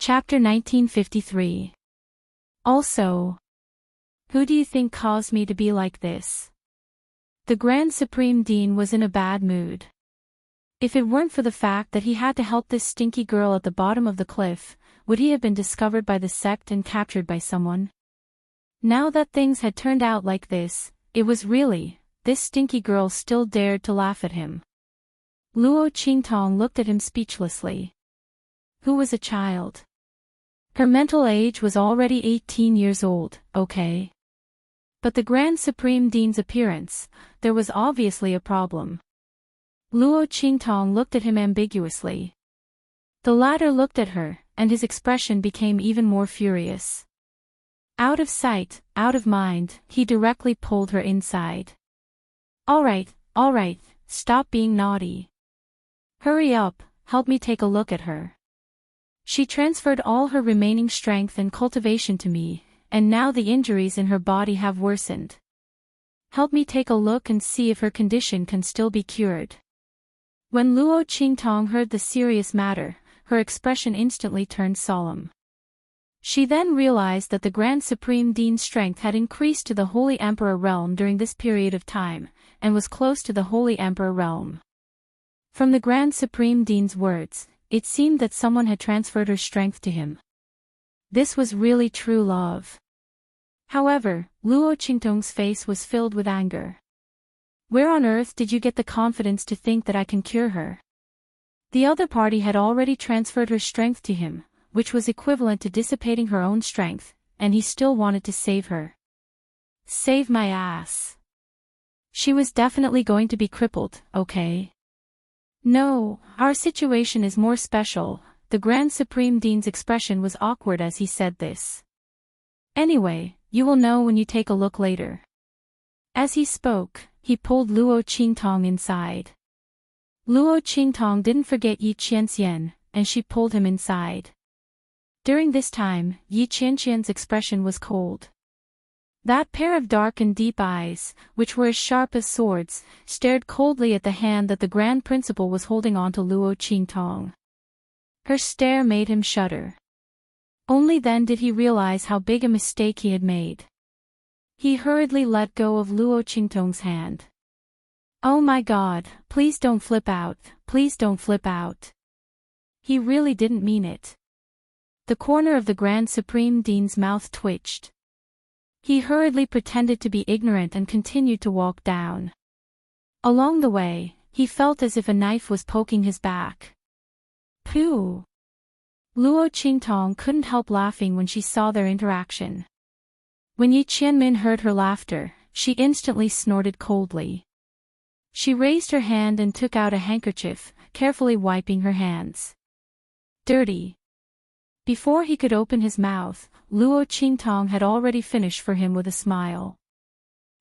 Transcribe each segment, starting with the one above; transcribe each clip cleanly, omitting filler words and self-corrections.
Chapter 1953. Also, who do you think caused me to be like this? The Grand Supreme Dean was in a bad mood. If it weren't for the fact that he had to help this stinky girl at the bottom of the cliff, would he have been discovered by the sect and captured by someone? Now that things had turned out like this, it was really, this stinky girl still dared to laugh at him. Luo Qingtong looked at him speechlessly. Who was a child? Her mental age was already 18 years old, okay? But the Grand Supreme Dean's appearance, there was obviously a problem. Luo Qingtong looked at him ambiguously. The latter looked at her, and his expression became even more furious. Out of sight, out of mind, he directly pulled her inside. All right, stop being naughty. Hurry up, help me take a look at her. She transferred all her remaining strength and cultivation to me, and now the injuries in her body have worsened. Help me take a look and see if her condition can still be cured. When Luo Qingtong heard the serious matter, her expression instantly turned solemn. She then realized that the Grand Supreme Dean's strength had increased to the Holy Emperor realm during this period of time, and was close to the Holy Emperor realm. From the Grand Supreme Dean's words, it seemed that someone had transferred her strength to him. This was really true love. However, Luo Qingtong's face was filled with anger. Where on earth did you get the confidence to think that I can cure her? The other party had already transferred her strength to him, which was equivalent to dissipating her own strength, and he still wanted to save her. Save my ass. She was definitely going to be crippled, okay? No, our situation is more special. The Grand Supreme Dean's expression was awkward as he said this. Anyway, you will know when you take a look later. As he spoke, he pulled Luo Qingtong inside. Luo Qingtong didn't forget Yi Qianxian, and she pulled him inside. During this time, Yi Qianxian's expression was cold. That pair of dark and deep eyes, which were as sharp as swords, stared coldly at the hand that the Grand Principal was holding onto Luo Qingtong. Her stare made him shudder. Only then did he realize how big a mistake he had made. He hurriedly let go of Luo Qingtong's hand. Oh my God, please don't flip out, please don't flip out. He really didn't mean it. The corner of the Grand Supreme Dean's mouth twitched. He hurriedly pretended to be ignorant and continued to walk down. Along the way, he felt as if a knife was poking his back. Pooh! Luo Qingtong couldn't help laughing when she saw their interaction. When Yi Qianmin heard her laughter, she instantly snorted coldly. She raised her hand and took out a handkerchief, carefully wiping her hands. Dirty. Before he could open his mouth, Luo Qingtong had already finished for him with a smile.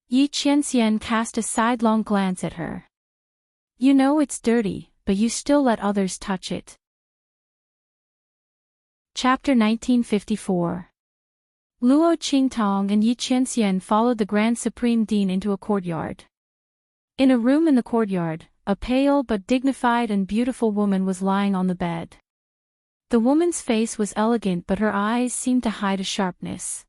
Yi Qianxian cast a sidelong glance at her. You know it's dirty, but you still let others touch it. Chapter 1954. Luo Qingtong and Yi Qianxian followed the Grand Supreme Dean into a courtyard. In a room in the courtyard, a pale but dignified and beautiful woman was lying on the bed. The woman's face was elegant but her eyes seemed to hide a sharpness.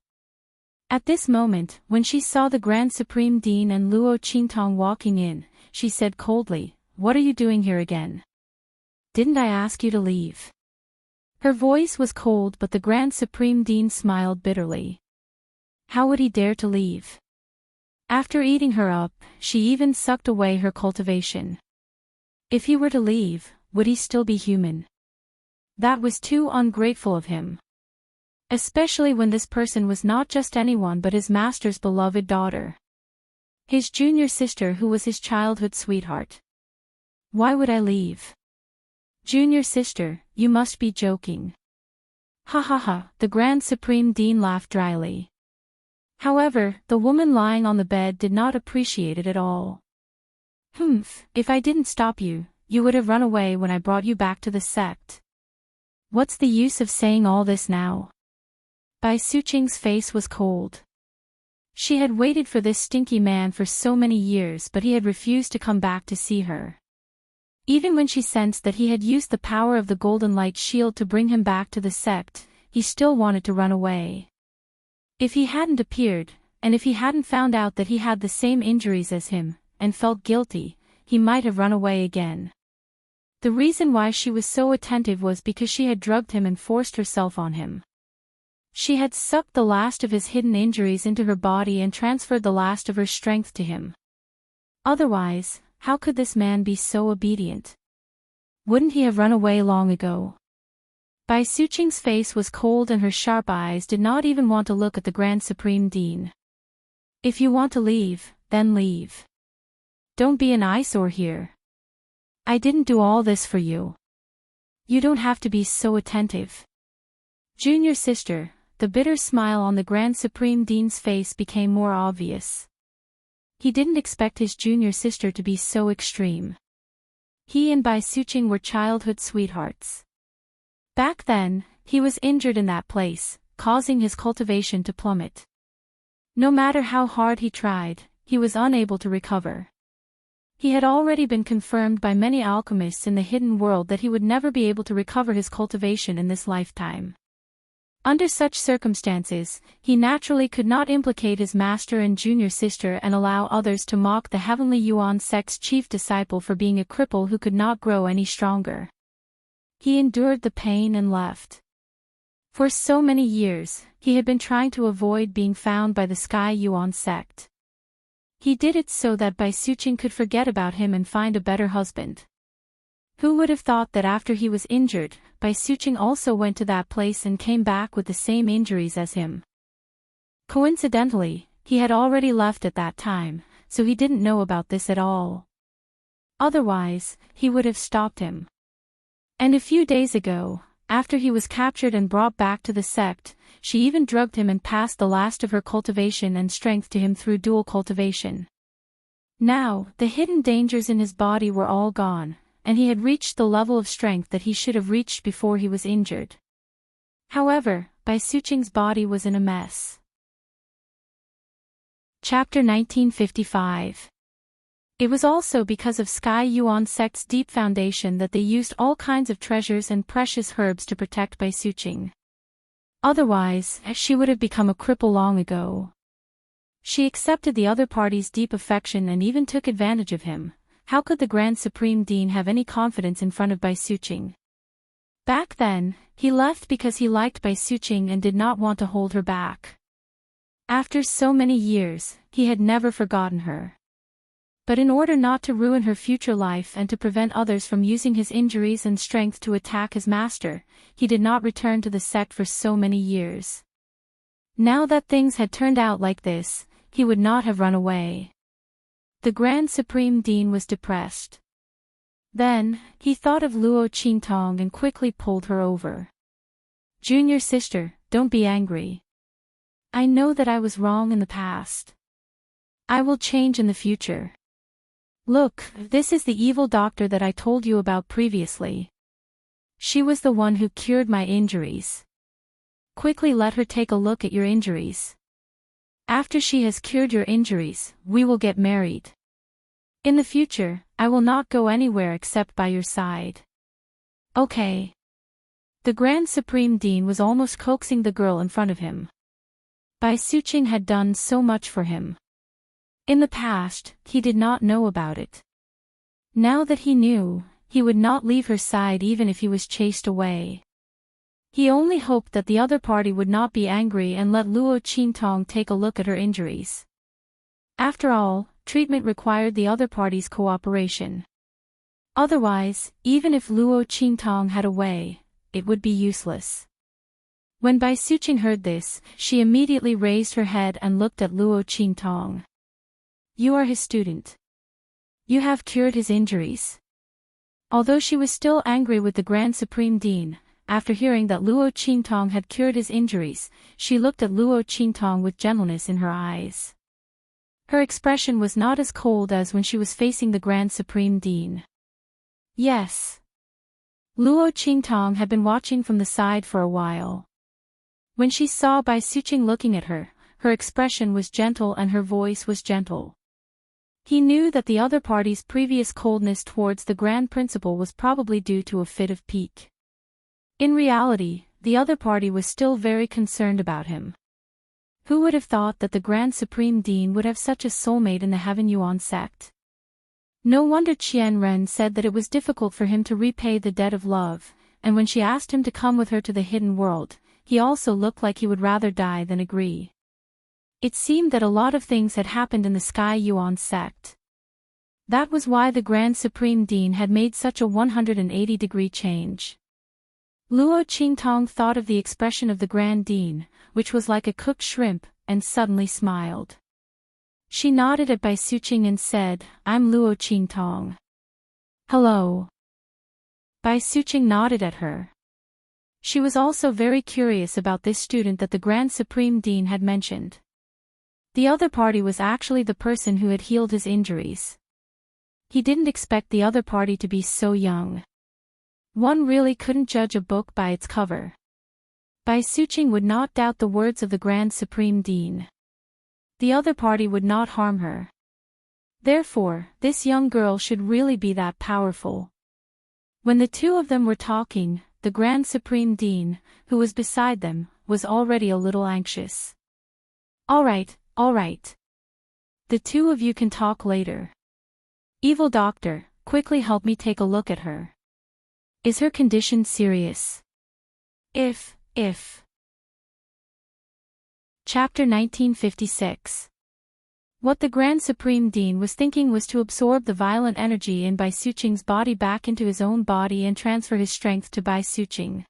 At this moment, when she saw the Grand Supreme Dean and Luo Qingtong walking in, she said coldly, "What are you doing here again? Didn't I ask you to leave?" Her voice was cold but the Grand Supreme Dean smiled bitterly. How would he dare to leave? After eating her up, she even sucked away her cultivation. If he were to leave, would he still be human? That was too ungrateful of him. Especially when this person was not just anyone but his master's beloved daughter. His junior sister who was his childhood sweetheart. Why would I leave? Junior sister, you must be joking. Ha ha ha, the Grand Supreme Dean laughed dryly. However, the woman lying on the bed did not appreciate it at all. If I didn't stop you, you would have run away when I brought you back to the sect. What's the use of saying all this now? Bai Suqing's face was cold. She had waited for this stinky man for so many years but he had refused to come back to see her. Even when she sensed that he had used the power of the golden light shield to bring him back to the sect, he still wanted to run away. If he hadn't appeared, and if he hadn't found out that he had the same injuries as him, and felt guilty, he might have run away again. The reason why she was so attentive was because she had drugged him and forced herself on him. She had sucked the last of his hidden injuries into her body and transferred the last of her strength to him. Otherwise, how could this man be so obedient? Wouldn't he have run away long ago? Bai Suqing's face was cold and her sharp eyes did not even want to look at the Grand Supreme Dean. If you want to leave, then leave. Don't be an eyesore here. I didn't do all this for you. You don't have to be so attentive. Junior sister, the bitter smile on the Grand Supreme Dean's face became more obvious. He didn't expect his junior sister to be so extreme. He and Bai Suqing were childhood sweethearts. Back then, he was injured in that place, causing his cultivation to plummet. No matter how hard he tried, he was unable to recover. He had already been confirmed by many alchemists in the hidden world that he would never be able to recover his cultivation in this lifetime. Under such circumstances, he naturally could not implicate his master and junior sister and allow others to mock the Heavenly Yuan sect's chief disciple for being a cripple who could not grow any stronger. He endured the pain and left. For so many years, he had been trying to avoid being found by the Sky Yuan sect. He did it so that Bai Suqing could forget about him and find a better husband. Who would have thought that after he was injured, Bai Suqing also went to that place and came back with the same injuries as him? Coincidentally, he had already left at that time, so he didn't know about this at all. Otherwise, he would have stopped him. And a few days ago, after he was captured and brought back to the sect, she even drugged him and passed the last of her cultivation and strength to him through dual cultivation. Now, the hidden dangers in his body were all gone, and he had reached the level of strength that he should have reached before he was injured. However, Bai Suqing's body was in a mess. Chapter 1955. It was also because of Sky Yuan sect's deep foundation that they used all kinds of treasures and precious herbs to protect Bai Suqing. Otherwise, she would have become a cripple long ago. She accepted the other party's deep affection and even took advantage of him. How could the Grand Supreme Dean have any confidence in front of Bai Suqing? Back then, he left because he liked Bai Suqing and did not want to hold her back. After so many years, he had never forgotten her. But in order not to ruin her future life and to prevent others from using his injuries and strength to attack his master, he did not return to the sect for so many years. Now that things had turned out like this, he would not have run away. The Grand Supreme Dean was depressed. Then, he thought of Luo Qingtong and quickly pulled her over. Junior sister, don't be angry. I know that I was wrong in the past. I will change in the future. Look, this is the evil doctor that I told you about previously. She was the one who cured my injuries. Quickly let her take a look at your injuries. After she has cured your injuries, we will get married. In the future, I will not go anywhere except by your side. Okay. The Grand Supreme Dean was almost coaxing the girl in front of him. Bai Suqing had done so much for him. In the past, he did not know about it. Now that he knew, he would not leave her side even if he was chased away. He only hoped that the other party would not be angry and let Luo Qingtong take a look at her injuries. After all, treatment required the other party's cooperation. Otherwise, even if Luo Qingtong had a way, it would be useless. When Bai Suqing heard this, she immediately raised her head and looked at Luo Qingtong. You are his student. You have cured his injuries. Although she was still angry with the Grand Supreme Dean, after hearing that Luo Qingtong had cured his injuries, she looked at Luo Qingtong with gentleness in her eyes. Her expression was not as cold as when she was facing the Grand Supreme Dean. Yes. Luo Qingtong had been watching from the side for a while. When she saw Bai Suqing looking at her, her expression was gentle and her voice was gentle. He knew that the other party's previous coldness towards the Grand Principal was probably due to a fit of pique. In reality, the other party was still very concerned about him. Who would have thought that the Grand Supreme Dean would have such a soulmate in the Heaven Yuan sect? No wonder Qian Ren said that it was difficult for him to repay the debt of love, and when she asked him to come with her to the hidden world, he also looked like he would rather die than agree. It seemed that a lot of things had happened in the Sky Yuan sect. That was why the Grand Supreme Dean had made such a 180-degree change. Luo Qingtong thought of the expression of the Grand Dean, which was like a cooked shrimp, and suddenly smiled. She nodded at Bai Suqing and said, "I'm Luo Qingtong." "Hello." Bai Suqing nodded at her. She was also very curious about this student that the Grand Supreme Dean had mentioned. The other party was actually the person who had healed his injuries. He didn't expect the other party to be so young. One really couldn't judge a book by its cover. Bai Suqing would not doubt the words of the Grand Supreme Dean. The other party would not harm her. Therefore, this young girl should really be that powerful. When the two of them were talking, the Grand Supreme Dean, who was beside them, was already a little anxious. All right. The two of you can talk later. Evil doctor, quickly help me take a look at her. Is her condition serious? If. Chapter 1956. What the Grand Supreme Dean was thinking was to absorb the violent energy in Bai Suqing's body back into his own body and transfer his strength to Bai Suqing.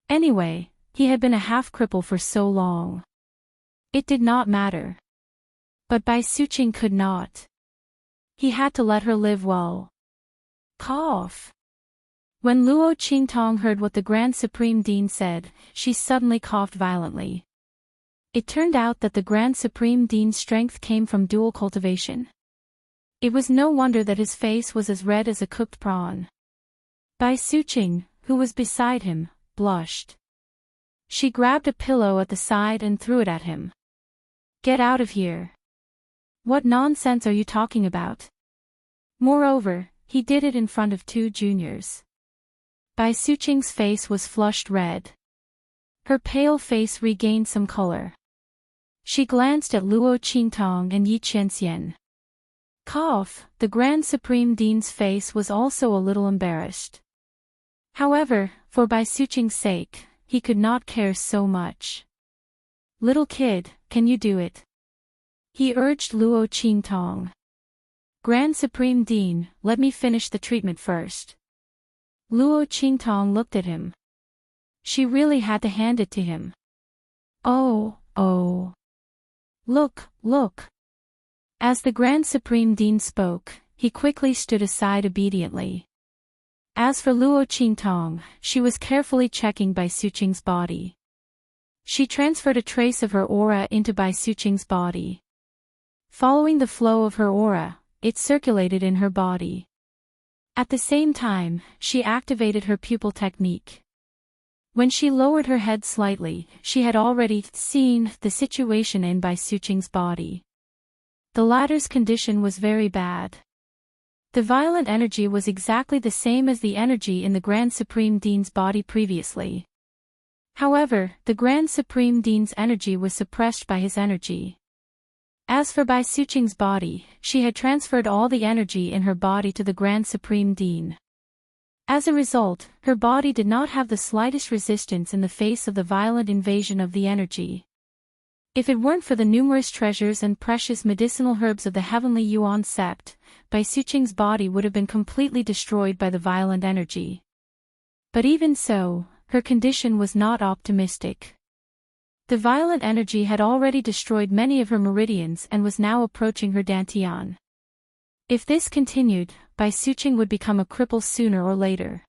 Anyway, he had been a half-cripple for so long. It did not matter. But Bai Suqing could not. He had to let her live well. Cough. When Luo Qingtong heard what the Grand Supreme Dean said, she suddenly coughed violently. It turned out that the Grand Supreme Dean's strength came from dual cultivation. It was no wonder that his face was as red as a cooked prawn. Bai Suqing, who was beside him, blushed. She grabbed a pillow at the side and threw it at him. Get out of here. What nonsense are you talking about? Moreover, he did it in front of two juniors. Bai Suqing's face was flushed red. Her pale face regained some color. She glanced at Luo Qingtong and Yi Qianxian. Cough, the Grand Supreme Dean's face was also a little embarrassed. However, for Bai Suqing's sake, he could not care so much. Little kid, can you do it? He urged Luo Qingtong. Grand Supreme Dean, let me finish the treatment first. Luo Qingtong looked at him. She really had to hand it to him. Oh. Look. As the Grand Supreme Dean spoke, he quickly stood aside obediently. As for Luo Qingtong, she was carefully checking Bai Suqing's body. She transferred a trace of her aura into Bai Suqing's body. Following the flow of her aura, it circulated in her body. At the same time, she activated her pupil technique. When she lowered her head slightly, she had already seen the situation in Bai Suqing's body. The latter's condition was very bad. The violent energy was exactly the same as the energy in the Grand Supreme Dean's body previously. However, the Grand Supreme Dean's energy was suppressed by his energy. As for Bai Suqing's body, she had transferred all the energy in her body to the Grand Supreme Dean. As a result, her body did not have the slightest resistance in the face of the violent invasion of the energy. If it weren't for the numerous treasures and precious medicinal herbs of the Heavenly Yuan sect, Bai Suqing's body would have been completely destroyed by the violent energy. But even so, her condition was not optimistic. The violent energy had already destroyed many of her meridians and was now approaching her dantian. If this continued, Bai Suqing would become a cripple sooner or later.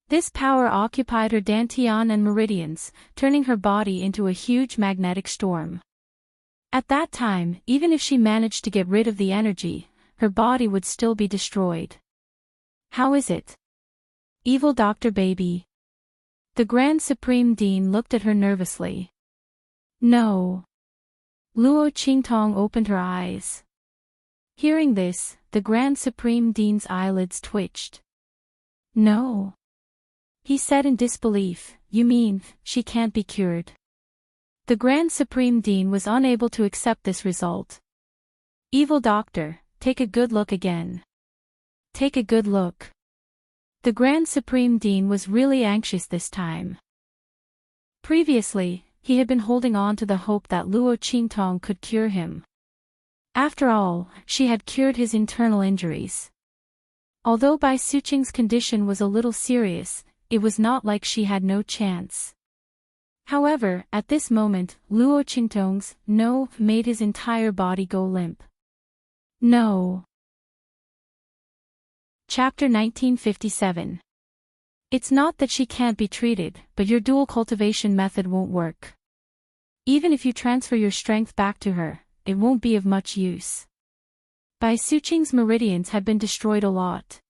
This power occupied her dantian and meridians, turning her body into a huge magnetic storm. At that time, even if she managed to get rid of the energy, her body would still be destroyed. How is it? Evil Dr. Baby. The Grand Supreme Dean looked at her nervously. No. Luo Qingtong opened her eyes. Hearing this, the Grand Supreme Dean's eyelids twitched. No. He said in disbelief, you mean, she can't be cured? The Grand Supreme Dean was unable to accept this result. Evil doctor, take a good look again. Take a good look. The Grand Supreme Dean was really anxious this time. Previously, he had been holding on to the hope that Luo Qingtong could cure him. After all, she had cured his internal injuries. Although Bai Suqing's condition was a little serious, it was not like she had no chance. However, at this moment, Luo Qingtong's no made his entire body go limp. No. Chapter 1957. It's not that she can't be treated, but your dual cultivation method won't work. Even if you transfer your strength back to her, it won't be of much use. Bai Suqing's meridians had been destroyed a lot.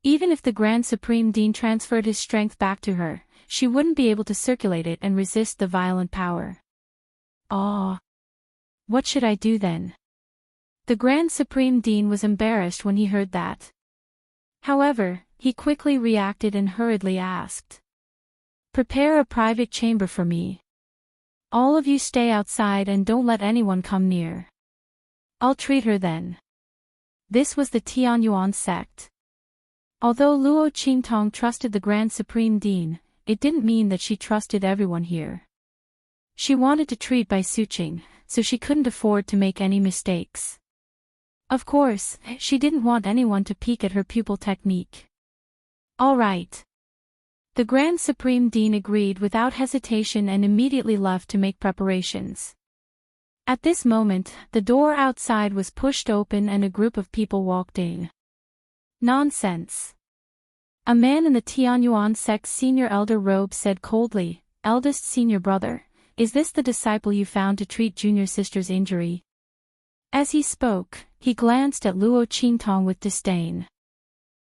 Even if the Grand Supreme Dean transferred his strength back to her, she wouldn't be able to circulate it and resist the violent power. Ah. What should I do then? The Grand Supreme Dean was embarrassed when he heard that. However, he quickly reacted and hurriedly asked. Prepare a private chamber for me. All of you stay outside and don't let anyone come near. I'll treat her then. This was the Tianyuan sect. Although Luo Qingtong trusted the Grand Supreme Dean, it didn't mean that she trusted everyone here. She wanted to treat Bai Suqing, so she couldn't afford to make any mistakes. Of course, she didn't want anyone to peek at her pupil technique. All right. The Grand Supreme Dean agreed without hesitation and immediately left to make preparations. At this moment, the door outside was pushed open and a group of people walked in. Nonsense. A man in the Tianyuan Sect's senior elder robe said coldly, Eldest senior brother, is this the disciple you found to treat junior sister's injury? As he spoke, he glanced at Luo Qingtong with disdain.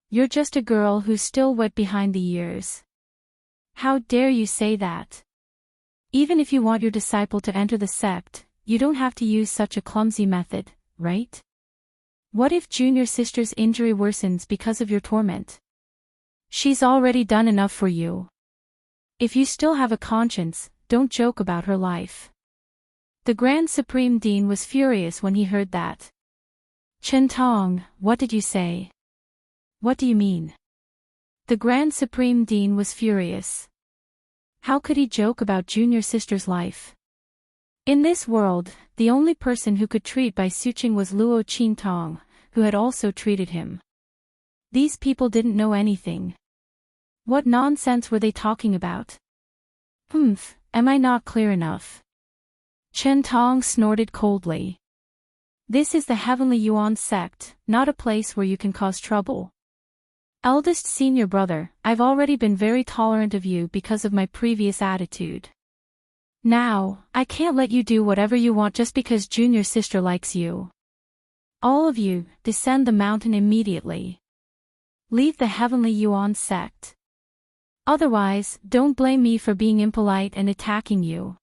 You're just a girl who's still wet behind the ears. How dare you say that? Even if you want your disciple to enter the sect, you don't have to use such a clumsy method, right? What if junior sister's injury worsens because of your torment? She's already done enough for you. If you still have a conscience, don't joke about her life. The Grand Supreme Dean was furious when he heard that. Chen Tong, what did you say? What do you mean? The Grand Supreme Dean was furious. How could he joke about junior sister's life? In this world, the only person who could treat Bai Suqing was Luo Qingtong, who had also treated him. These people didn't know anything. What nonsense were they talking about? Am I not clear enough? Chen Tong snorted coldly. This is the Heavenly Yuan sect, not a place where you can cause trouble. Eldest senior brother, I've already been very tolerant of you because of my previous attitude. Now, I can't let you do whatever you want just because junior sister likes you. All of you, descend the mountain immediately. Leave the Heavenly Yuan sect. Otherwise, don't blame me for being impolite and attacking you.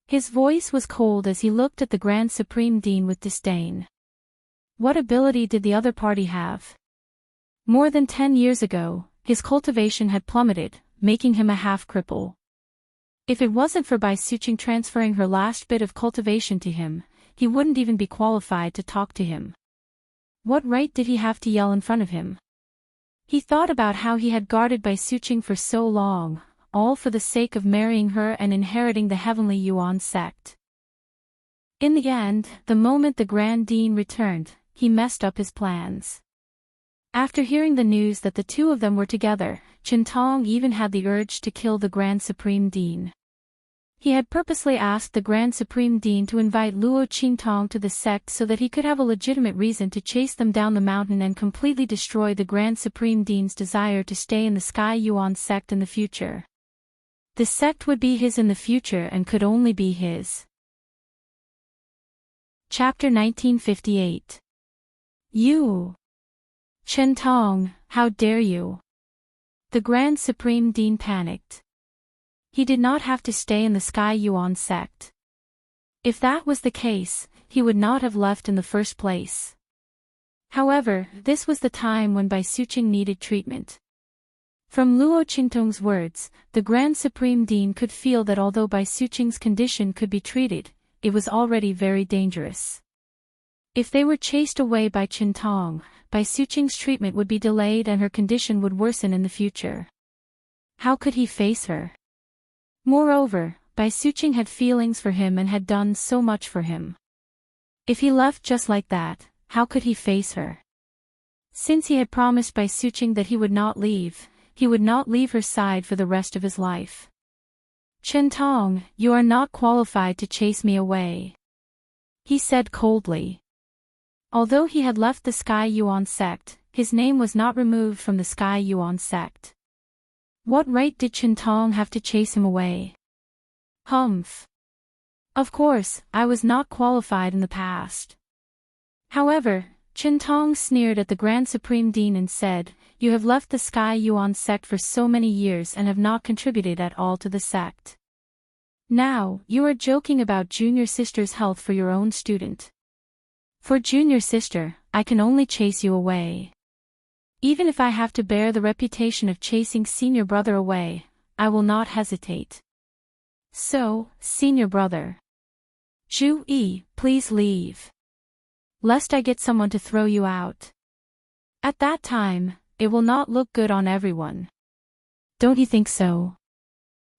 His voice was cold as he looked at the Grand Supreme Dean with disdain. What ability did the other party have? More than 10 years ago, his cultivation had plummeted, making him a half-cripple. If it wasn't for Bai Suqing transferring her last bit of cultivation to him, he wouldn't even be qualified to talk to him. What right did he have to yell in front of him? He thought about how he had guarded Bai Suqing for so long, all for the sake of marrying her and inheriting the Heavenly Yuan sect. In the end, the moment the Grand Dean returned, he messed up his plans. After hearing the news that the two of them were together, Chen Tong even had the urge to kill the Grand Supreme Dean. He had purposely asked the Grand Supreme Dean to invite Luo Qingtong to the sect so that he could have a legitimate reason to chase them down the mountain and completely destroy the Grand Supreme Dean's desire to stay in the Sky Yuan sect in the future. The sect would be his in the future and could only be his. Chapter 1958. You! Chen Tong, how dare you! The Grand Supreme Dean panicked. He did not have to stay in the Sky Yuan sect. If that was the case, he would not have left in the first place. However, this was the time when Bai Suqing needed treatment. From Luo Qingtong's words, the Grand Supreme Dean could feel that although Bai Suqing's condition could be treated, it was already very dangerous. If they were chased away by Qintong, Bai Suqing's treatment would be delayed and her condition would worsen in the future. How could he face her? Moreover, Bai Suqing had feelings for him and had done so much for him. If he left just like that, how could he face her? Since he had promised Bai Suqing that he would not leave her side for the rest of his life. "Qintong, you are not qualified to chase me away," he said coldly. Although he had left the Sky Yuan sect, his name was not removed from the Sky Yuan sect. What right did Qintong have to chase him away? Humph. Of course, I was not qualified in the past. However, Qintong sneered at the Grand Supreme Dean and said, "You have left the Sky Yuan sect for so many years and have not contributed at all to the sect. Now, you are joking about junior sister's health for your own student. For junior sister, I can only chase you away. Even if I have to bear the reputation of chasing senior brother away, I will not hesitate. So, senior brother. Zhu Yi, please leave. Lest I get someone to throw you out. At that time, it will not look good on everyone. Don't you think so?"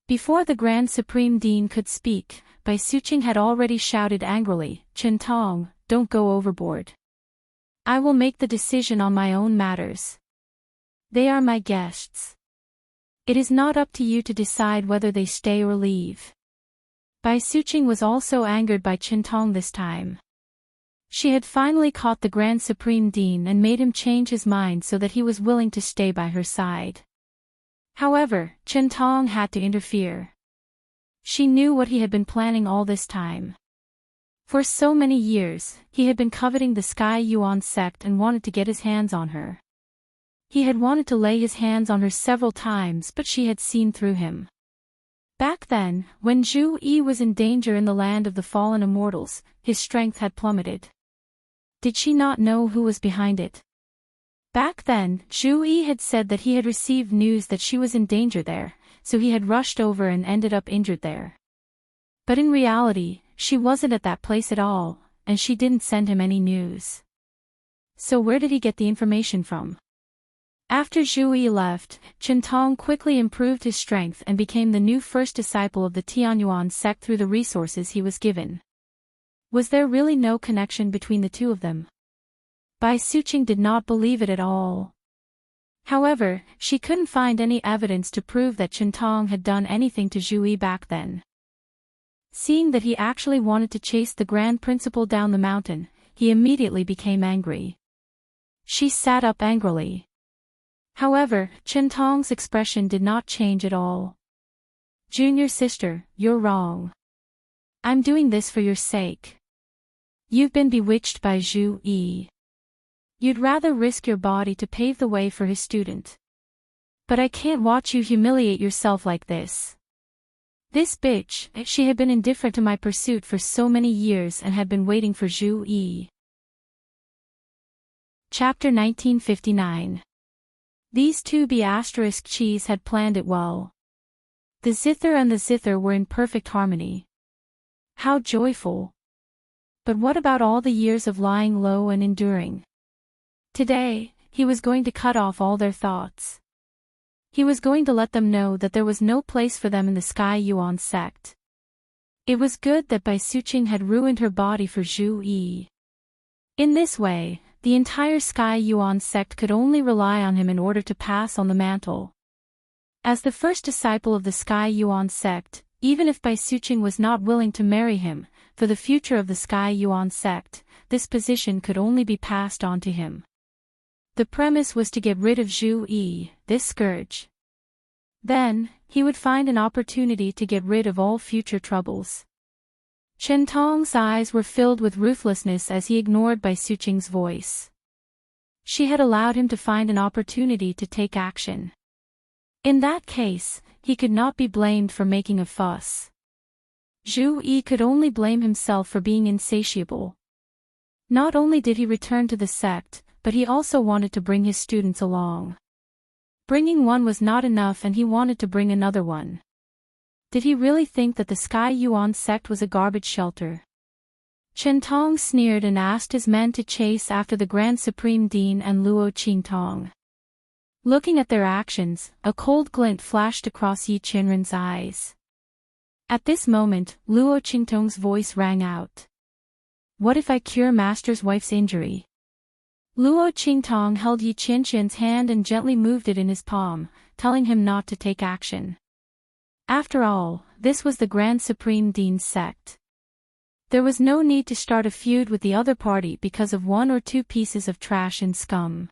Before the Grand Supreme Dean could speak, Bai Suqing had already shouted angrily, "Qintong, don't go overboard. I will make the decision on my own matters. They are my guests. It is not up to you to decide whether they stay or leave." Bai Suqing was also angered by Qintong this time. She had finally caught the Grand Supreme Dean and made him change his mind so that he was willing to stay by her side. However, Qintong had to interfere. She knew what he had been planning all this time. For so many years, he had been coveting the Sky Yuan sect and wanted to get his hands on her. He had wanted to lay his hands on her several times, but she had seen through him. Back then, when Zhu Yi was in danger in the land of the fallen immortals, his strength had plummeted. Did she not know who was behind it? Back then, Zhu Yi had said that he had received news that she was in danger there, so he had rushed over and ended up injured there. But in reality, she wasn't at that place at all, and she didn't send him any news. So where did he get the information from? After Zhu Yi left, Qintong quickly improved his strength and became the new first disciple of the Tianyuan sect through the resources he was given. Was there really no connection between the two of them? Bai Suqing did not believe it at all. However, she couldn't find any evidence to prove that Qintong had done anything to Zhu Yi back then. Seeing that he actually wanted to chase the Grand Principal down the mountain, he immediately became angry. She sat up angrily. However, Qintong's expression did not change at all. "Junior sister, you're wrong. I'm doing this for your sake. You've been bewitched by Zhu Yi. You'd rather risk your body to pave the way for his student. But I can't watch you humiliate yourself like this. This bitch, she had been indifferent to my pursuit for so many years and had been waiting for Zhu Yi." Chapter 1959. These two B***Chis had planned it well. The zither and the zither were in perfect harmony. How joyful! But what about all the years of lying low and enduring? Today, he was going to cut off all their thoughts. He was going to let them know that there was no place for them in the Sky Yuan sect. It was good that Bai Suqing had ruined her body for Zhu Yi. In this way, the entire Sky Yuan sect could only rely on him in order to pass on the mantle. As the first disciple of the Sky Yuan sect, even if Bai Suqing was not willing to marry him, for the future of the Sky Yuan sect, this position could only be passed on to him. The premise was to get rid of Zhu Yi, this scourge. Then, he would find an opportunity to get rid of all future troubles. Qintong's eyes were filled with ruthlessness as he ignored Bai Suqing's voice. She had allowed him to find an opportunity to take action. In that case, he could not be blamed for making a fuss. Zhu Yi could only blame himself for being insatiable. Not only did he return to the sect, but he also wanted to bring his students along. Bringing one was not enough and he wanted to bring another one. Did he really think that the Sky Yuan sect was a garbage shelter? Chen Tong sneered and asked his men to chase after the Grand Supreme Dean and Luo Qingtong. Looking at their actions, a cold glint flashed across Yi Qinren's eyes. At this moment, Luo Qingtong's voice rang out. What if I cure Master's wife's injury? Luo Qingtong held Yi Qianqian's hand and gently moved it in his palm, telling him not to take action. After all, this was the Grand Supreme Dean's sect. There was no need to start a feud with the other party because of one or two pieces of trash and scum.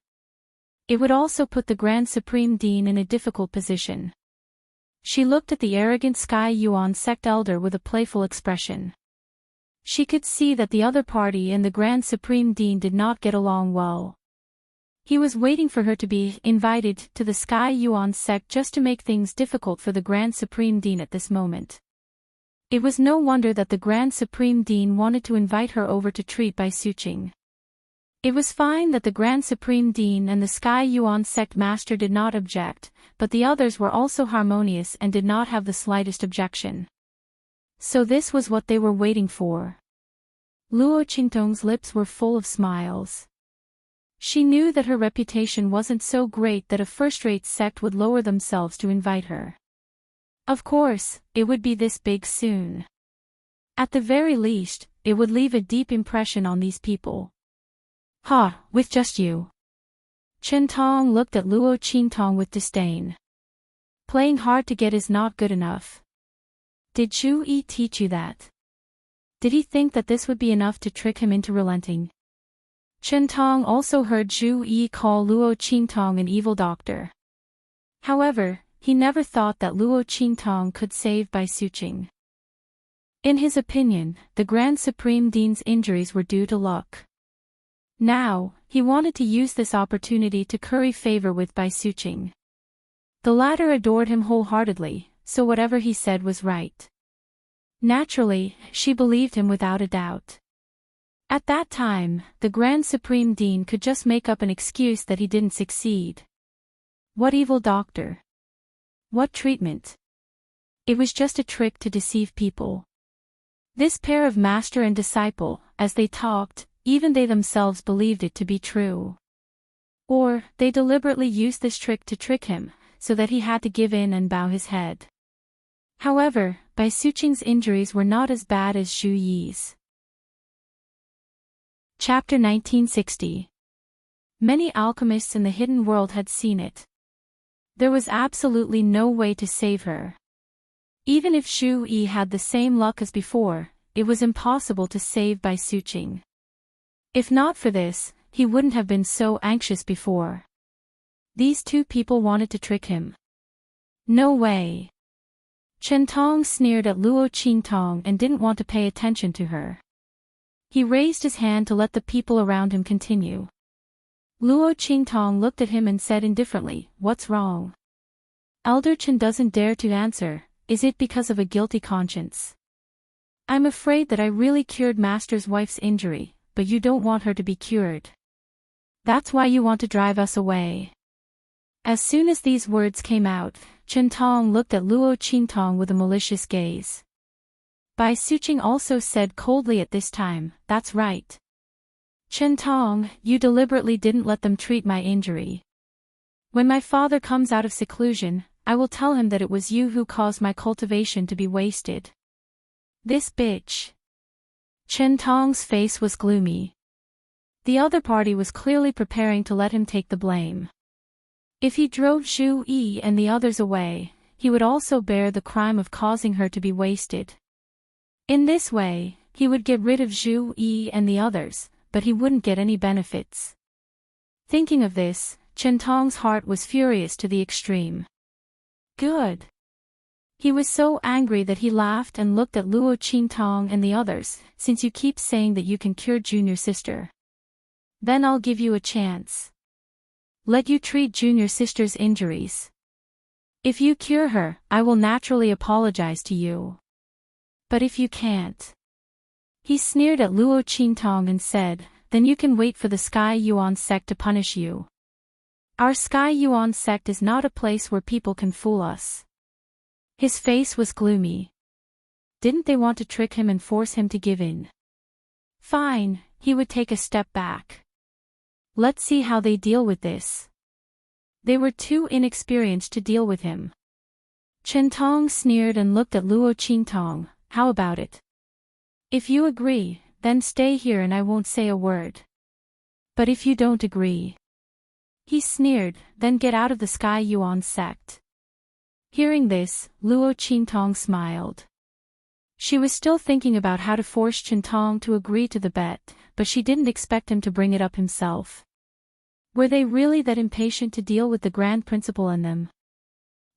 It would also put the Grand Supreme Dean in a difficult position. She looked at the arrogant Sky Yuan sect elder with a playful expression. She could see that the other party and the Grand Supreme Dean did not get along well. He was waiting for her to be invited to the Sky Yuan sect just to make things difficult for the Grand Supreme Dean at this moment. It was no wonder that the Grand Supreme Dean wanted to invite her over to treat Bai Suqing. It was fine that the Grand Supreme Dean and the Sky Yuan sect master did not object, but the others were also harmonious and did not have the slightest objection. So this was what they were waiting for. Luo Qingtong's lips were full of smiles. She knew that her reputation wasn't so great that a first-rate sect would lower themselves to invite her. Of course, it would be this big soon. At the very least, it would leave a deep impression on these people. Ha, with just you. Chen Tong looked at Luo Qingtong with disdain. Playing hard to get is not good enough. Did Zhu Yi teach you that? Did he think that this would be enough to trick him into relenting? Chen Tong also heard Zhu Yi call Luo Qingtong an evil doctor. However, he never thought that Luo Qingtong could save Bai Suqing. In his opinion, the Grand Supreme Dean's injuries were due to luck. Now, he wanted to use this opportunity to curry favor with Bai Suqing. The latter adored him wholeheartedly, so whatever he said was right. Naturally, she believed him without a doubt. At that time, the Grand Supreme Dean could just make up an excuse that he didn't succeed. What evil doctor? What treatment? It was just a trick to deceive people. This pair of master and disciple, as they talked, even they themselves believed it to be true. Or, they deliberately used this trick to trick him, so that he had to give in and bow his head. However, Bai Suqing's injuries were not as bad as Zhu Yi's. Chapter 1960. Many alchemists in the hidden world had seen it. There was absolutely no way to save her. Even if Zhu Yi had the same luck as before, it was impossible to save Bai Suqing. If not for this, he wouldn't have been so anxious before. These two people wanted to trick him. No way. Chen Tong sneered at Luo Qingtong and didn't want to pay attention to her. He raised his hand to let the people around him continue. Luo Qingtong looked at him and said indifferently, "What's wrong?" Elder Chen doesn't dare to answer. Is it because of a guilty conscience? I'm afraid that I really cured Master's wife's injury, but you don't want her to be cured. That's why you want to drive us away. As soon as these words came out, Chen Tong looked at Luo Qingtong with a malicious gaze. Bai Suqing also said coldly at this time, "That's right. Chen Tong, you deliberately didn't let them treat my injury. When my father comes out of seclusion, I will tell him that it was you who caused my cultivation to be wasted." This bitch. Chen Tong's face was gloomy. The other party was clearly preparing to let him take the blame. If he drove Zhu Yi and the others away, he would also bear the crime of causing her to be wasted. In this way, he would get rid of Zhu Yi and the others, but he wouldn't get any benefits. Thinking of this, Chen Tong's heart was furious to the extreme. Good. He was so angry that he laughed and looked at Luo Qingtong and the others, "Since you keep saying that you can cure Junior Sister, then I'll give you a chance. Let you treat Junior Sister's injuries. If you cure her, I will naturally apologize to you. But if you can't..." He sneered at Luo Qingtong and said, then you can wait for the Sky Yuan sect to punish you. Our Sky Yuan sect is not a place where people can fool us. His face was gloomy. Didn't they want to trick him and force him to give in? Fine, he would take a step back. Let's see how they deal with this. They were too inexperienced to deal with him. Chen Tong sneered and looked at Luo Qingtong. How about it? If you agree, then stay here and I won't say a word. But if you don't agree, he sneered, then get out of the Sky Yuan sect. Hearing this, Luo Qingtong smiled. She was still thinking about how to force Chen Tong to agree to the bet, but she didn't expect him to bring it up himself. Were they really that impatient to deal with the Grand Principal and them?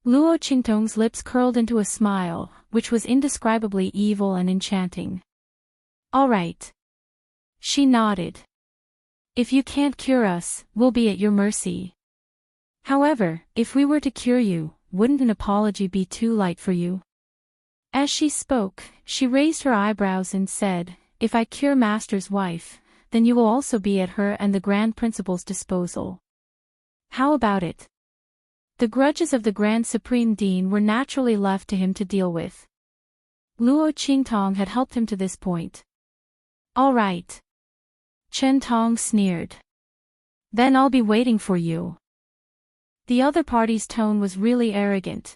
Luo Qingtong's lips curled into a smile, which was indescribably evil and enchanting. All right. She nodded. If you can't cure us, we'll be at your mercy. However, if we were to cure you, wouldn't an apology be too light for you? As she spoke, she raised her eyebrows and said, if I cure Master's wife, then you will also be at her and the Grand Principal's disposal. How about it? The grudges of the Grand Supreme Dean were naturally left to him to deal with. Luo Qingtong had helped him to this point. All right. Chen Tong sneered. Then I'll be waiting for you. The other party's tone was really arrogant.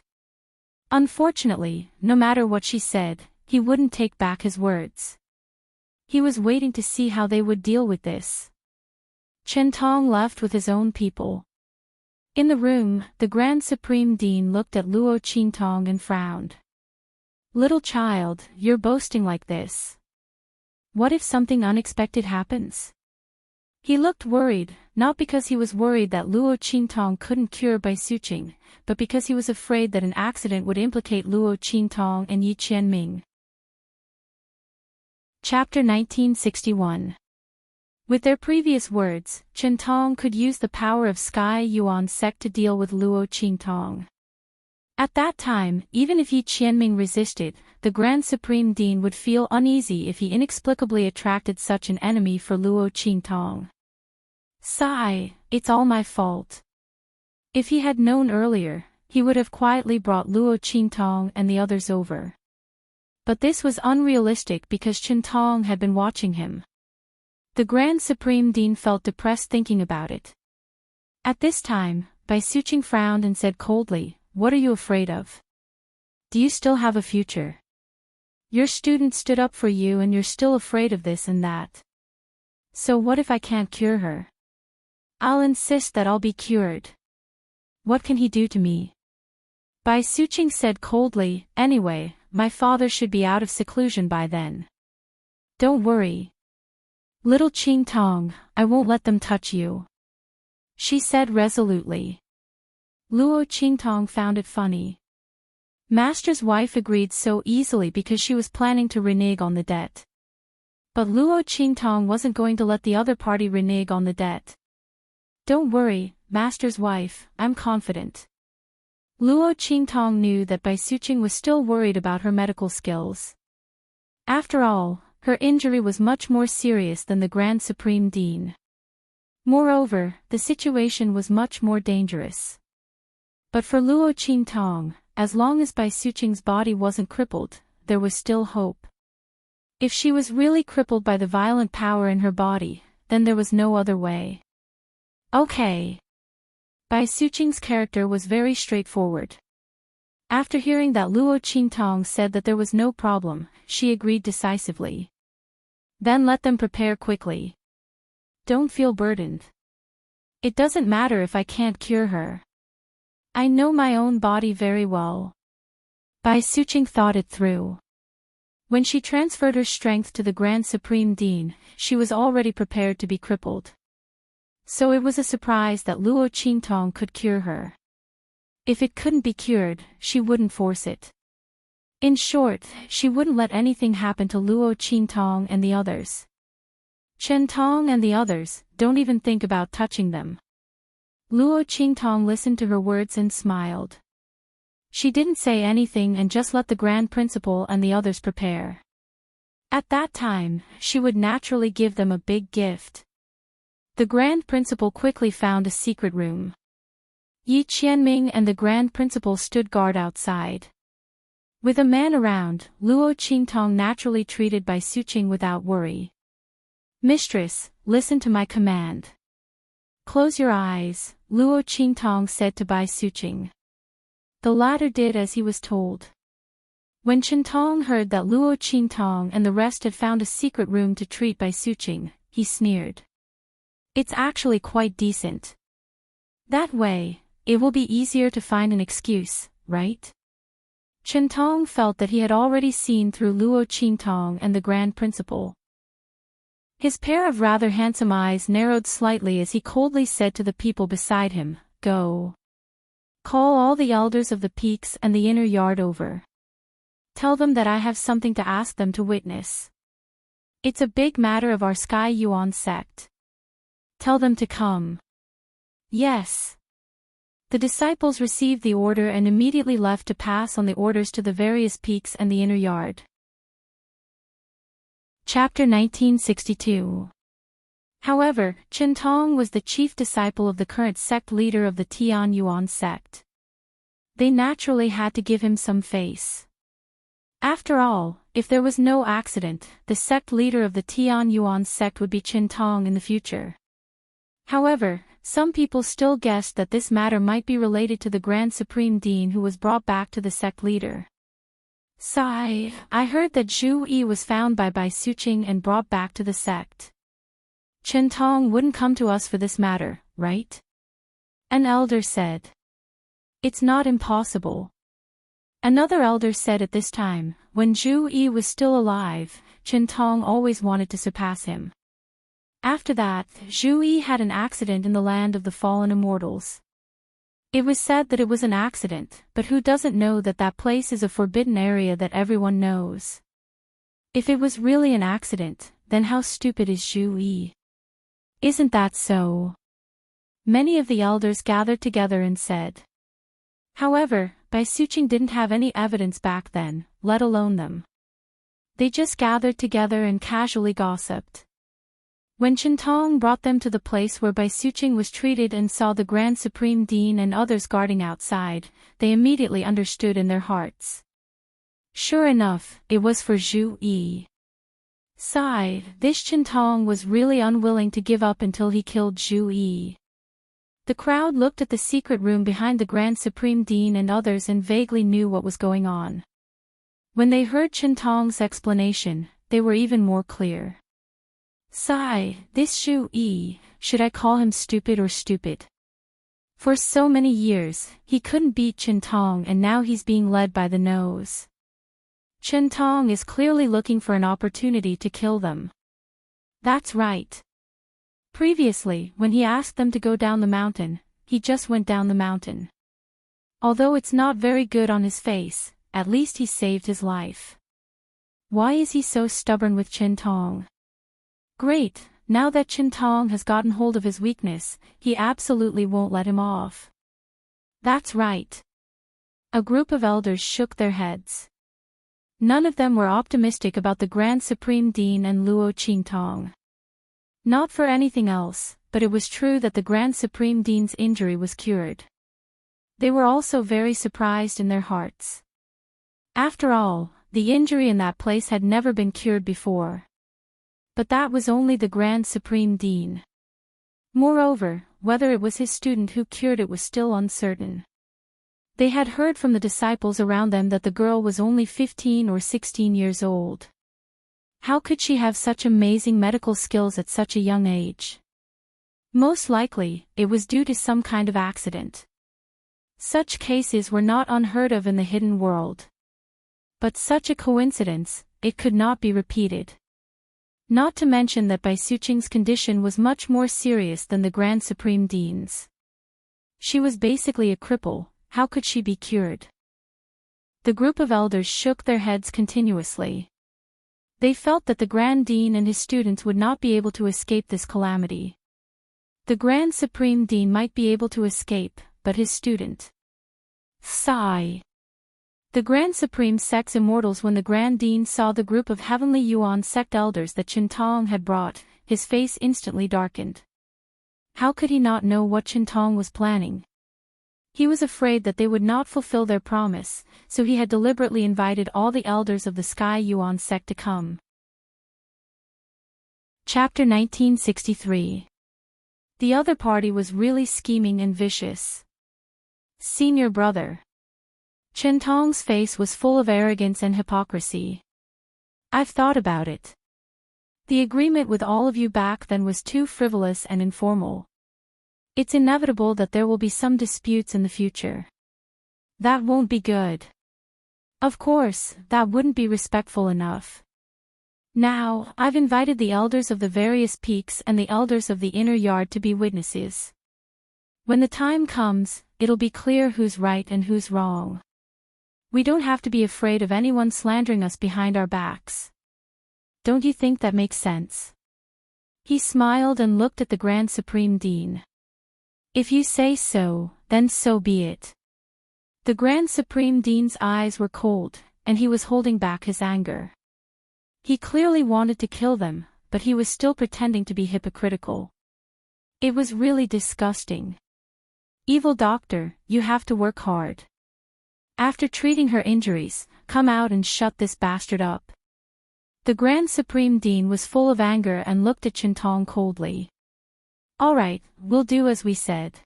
Unfortunately, no matter what she said, he wouldn't take back his words. He was waiting to see how they would deal with this. Chen Tong left with his own people. In the room, the Grand Supreme Dean looked at Luo Qingtong and frowned. Little child, you're boasting like this. What if something unexpected happens? He looked worried, not because he was worried that Luo Qingtong couldn't cure Bai Suqing, but because he was afraid that an accident would implicate Luo Qingtong and Yi Qianming. Chapter 1961. With their previous words, Chen Tong could use the power of Sky Yuan sect to deal with Luo Qingtong. At that time, even if Yi Qianming resisted, the Grand Supreme Dean would feel uneasy if he inexplicably attracted such an enemy for Luo Qingtong. Sigh, it's all my fault. If he had known earlier, he would have quietly brought Luo Qingtong and the others over. But this was unrealistic because Chen Tong had been watching him. The Grand Supreme Dean felt depressed thinking about it. At this time, Bai Suqing frowned and said coldly, what are you afraid of? Do you still have a future? Your student stood up for you and you're still afraid of this and that. So what if I can't cure her? I'll insist that I'll be cured. What can he do to me? Bai Suqing said coldly, anyway, my father should be out of seclusion by then. Don't worry. Little Qingtong, I won't let them touch you. She said resolutely. Luo Qingtong found it funny. Master's wife agreed so easily because she was planning to renege on the debt. But Luo Qingtong wasn't going to let the other party renege on the debt. Don't worry, Master's wife, I'm confident. Luo Qingtong knew that Bai Suqing was still worried about her medical skills. After all, her injury was much more serious than the Grand Supreme Dean. Moreover, the situation was much more dangerous. But for Luo Qingtong, as long as Bai Suqing's body wasn't crippled, there was still hope. If she was really crippled by the violent power in her body, then there was no other way. Okay. Bai Suqing's character was very straightforward. After hearing that Luo Qingtong said that there was no problem, she agreed decisively. Then let them prepare quickly. Don't feel burdened. It doesn't matter if I can't cure her. I know my own body very well. Bai Suqing thought it through. When she transferred her strength to the Grand Supreme Dean, she was already prepared to be crippled. So it was a surprise that Luo Qingtong could cure her. If it couldn't be cured, she wouldn't force it. In short, she wouldn't let anything happen to Luo Qingtong and the others. Chen Tong and the others, don't even think about touching them. Luo Qingtong listened to her words and smiled. She didn't say anything and just let the Grand Principal and the others prepare. At that time, she would naturally give them a big gift. The Grand Principal quickly found a secret room. Yi Qianming and the Grand Principal stood guard outside. With a man around, Luo Qingtong naturally treated Bai Suqing without worry. "Mistress, listen to my command. Close your eyes," Luo Qingtong said to Bai Suqing. The latter did as he was told. When Qingtong heard that Luo Qingtong and the rest had found a secret room to treat Bai Suqing, he sneered. "It's actually quite decent. That way, it will be easier to find an excuse, right?" Qingtong felt that he had already seen through Luo Qingtong and the Grand Principal. His pair of rather handsome eyes narrowed slightly as he coldly said to the people beside him, "Go. Call all the elders of the peaks and the inner yard over. Tell them that I have something to ask them to witness. It's a big matter of our Sky Yuan sect. Tell them to come." "Yes." The disciples received the order and immediately left to pass on the orders to the various peaks and the inner yard. Chapter 1962. However, Qingtong was the chief disciple of the current sect leader of the Tian Yuan sect. They naturally had to give him some face. After all, if there was no accident, the sect leader of the Tian Yuan sect would be Qingtong in the future. However, some people still guessed that this matter might be related to the Grand Supreme Dean who was brought back to the sect leader. "Sigh, I heard that Zhu Yi was found by Bai Suqing and brought back to the sect. Qingtong wouldn't come to us for this matter, right?" An elder said. "It's not impossible." Another elder said at this time, when Zhu Yi was still alive, Qingtong always wanted to surpass him. After that, Zhu Yi had an accident in the land of the fallen immortals. It was said that it was an accident, but who doesn't know that that place is a forbidden area that everyone knows? If it was really an accident, then how stupid is Zhu Yi? Isn't that so? Many of the elders gathered together and said. However, Bai Suqing didn't have any evidence back then, let alone them. They just gathered together and casually gossiped. When Qingtong brought them to the place where Bai Suqing was treated and saw the Grand Supreme Dean and others guarding outside, they immediately understood in their hearts. Sure enough, it was for Zhu Yi. Sigh, this Qingtong was really unwilling to give up until he killed Zhu Yi. The crowd looked at the secret room behind the Grand Supreme Dean and others and vaguely knew what was going on. When they heard Qingtong's explanation, they were even more clear. Sigh, this Zhu Yi, should I call him stupid or stupid? For so many years, he couldn't beat Qingtong and now he's being led by the nose. Qingtong is clearly looking for an opportunity to kill them. That's right. Previously, when he asked them to go down the mountain, he just went down the mountain. Although it's not very good on his face, at least he saved his life. Why is he so stubborn with Qingtong? Great, now that Qingtong has gotten hold of his weakness, he absolutely won't let him off. That's right. A group of elders shook their heads. None of them were optimistic about the Grand Supreme Dean and Luo Qingtong. Not for anything else, but it was true that the Grand Supreme Dean's injury was cured. They were also very surprised in their hearts. After all, the injury in that place had never been cured before. But that was only the Grand Supreme Dean. Moreover, whether it was his student who cured it was still uncertain. They had heard from the disciples around them that the girl was only 15 or 16 years old. How could she have such amazing medical skills at such a young age? Most likely, it was due to some kind of accident. Such cases were not unheard of in the hidden world. But such a coincidence, it could not be repeated. Not to mention that Bai Suqing's condition was much more serious than the Grand Supreme Dean's. She was basically a cripple, how could she be cured? The group of elders shook their heads continuously. They felt that the Grand Dean and his students would not be able to escape this calamity. The Grand Supreme Dean might be able to escape, but his student. Sigh. The Grand Supreme Sect's immortals. When the Grand Dean saw the group of Heavenly Yuan sect elders that Qingtong had brought, his face instantly darkened. How could he not know what Qintong was planning? He was afraid that they would not fulfill their promise, so he had deliberately invited all the elders of the Sky Yuan sect to come. Chapter 1963. The other party was really scheming and vicious. Senior brother. Qintong's face was full of arrogance and hypocrisy. I've thought about it. The agreement with all of you back then was too frivolous and informal. It's inevitable that there will be some disputes in the future. That won't be good. Of course, that wouldn't be respectful enough. Now, I've invited the elders of the various peaks and the elders of the inner yard to be witnesses. When the time comes, it'll be clear who's right and who's wrong. We don't have to be afraid of anyone slandering us behind our backs. Don't you think that makes sense? He smiled and looked at the Grand Supreme Dean. If you say so, then so be it. The Grand Supreme Dean's eyes were cold, and he was holding back his anger. He clearly wanted to kill them, but he was still pretending to be hypocritical. It was really disgusting. Evil doctor, you have to work hard. After treating her injuries, come out and shut this bastard up. The Grand Supreme Dean was full of anger and looked at Qintong coldly. All right, we'll do as we said.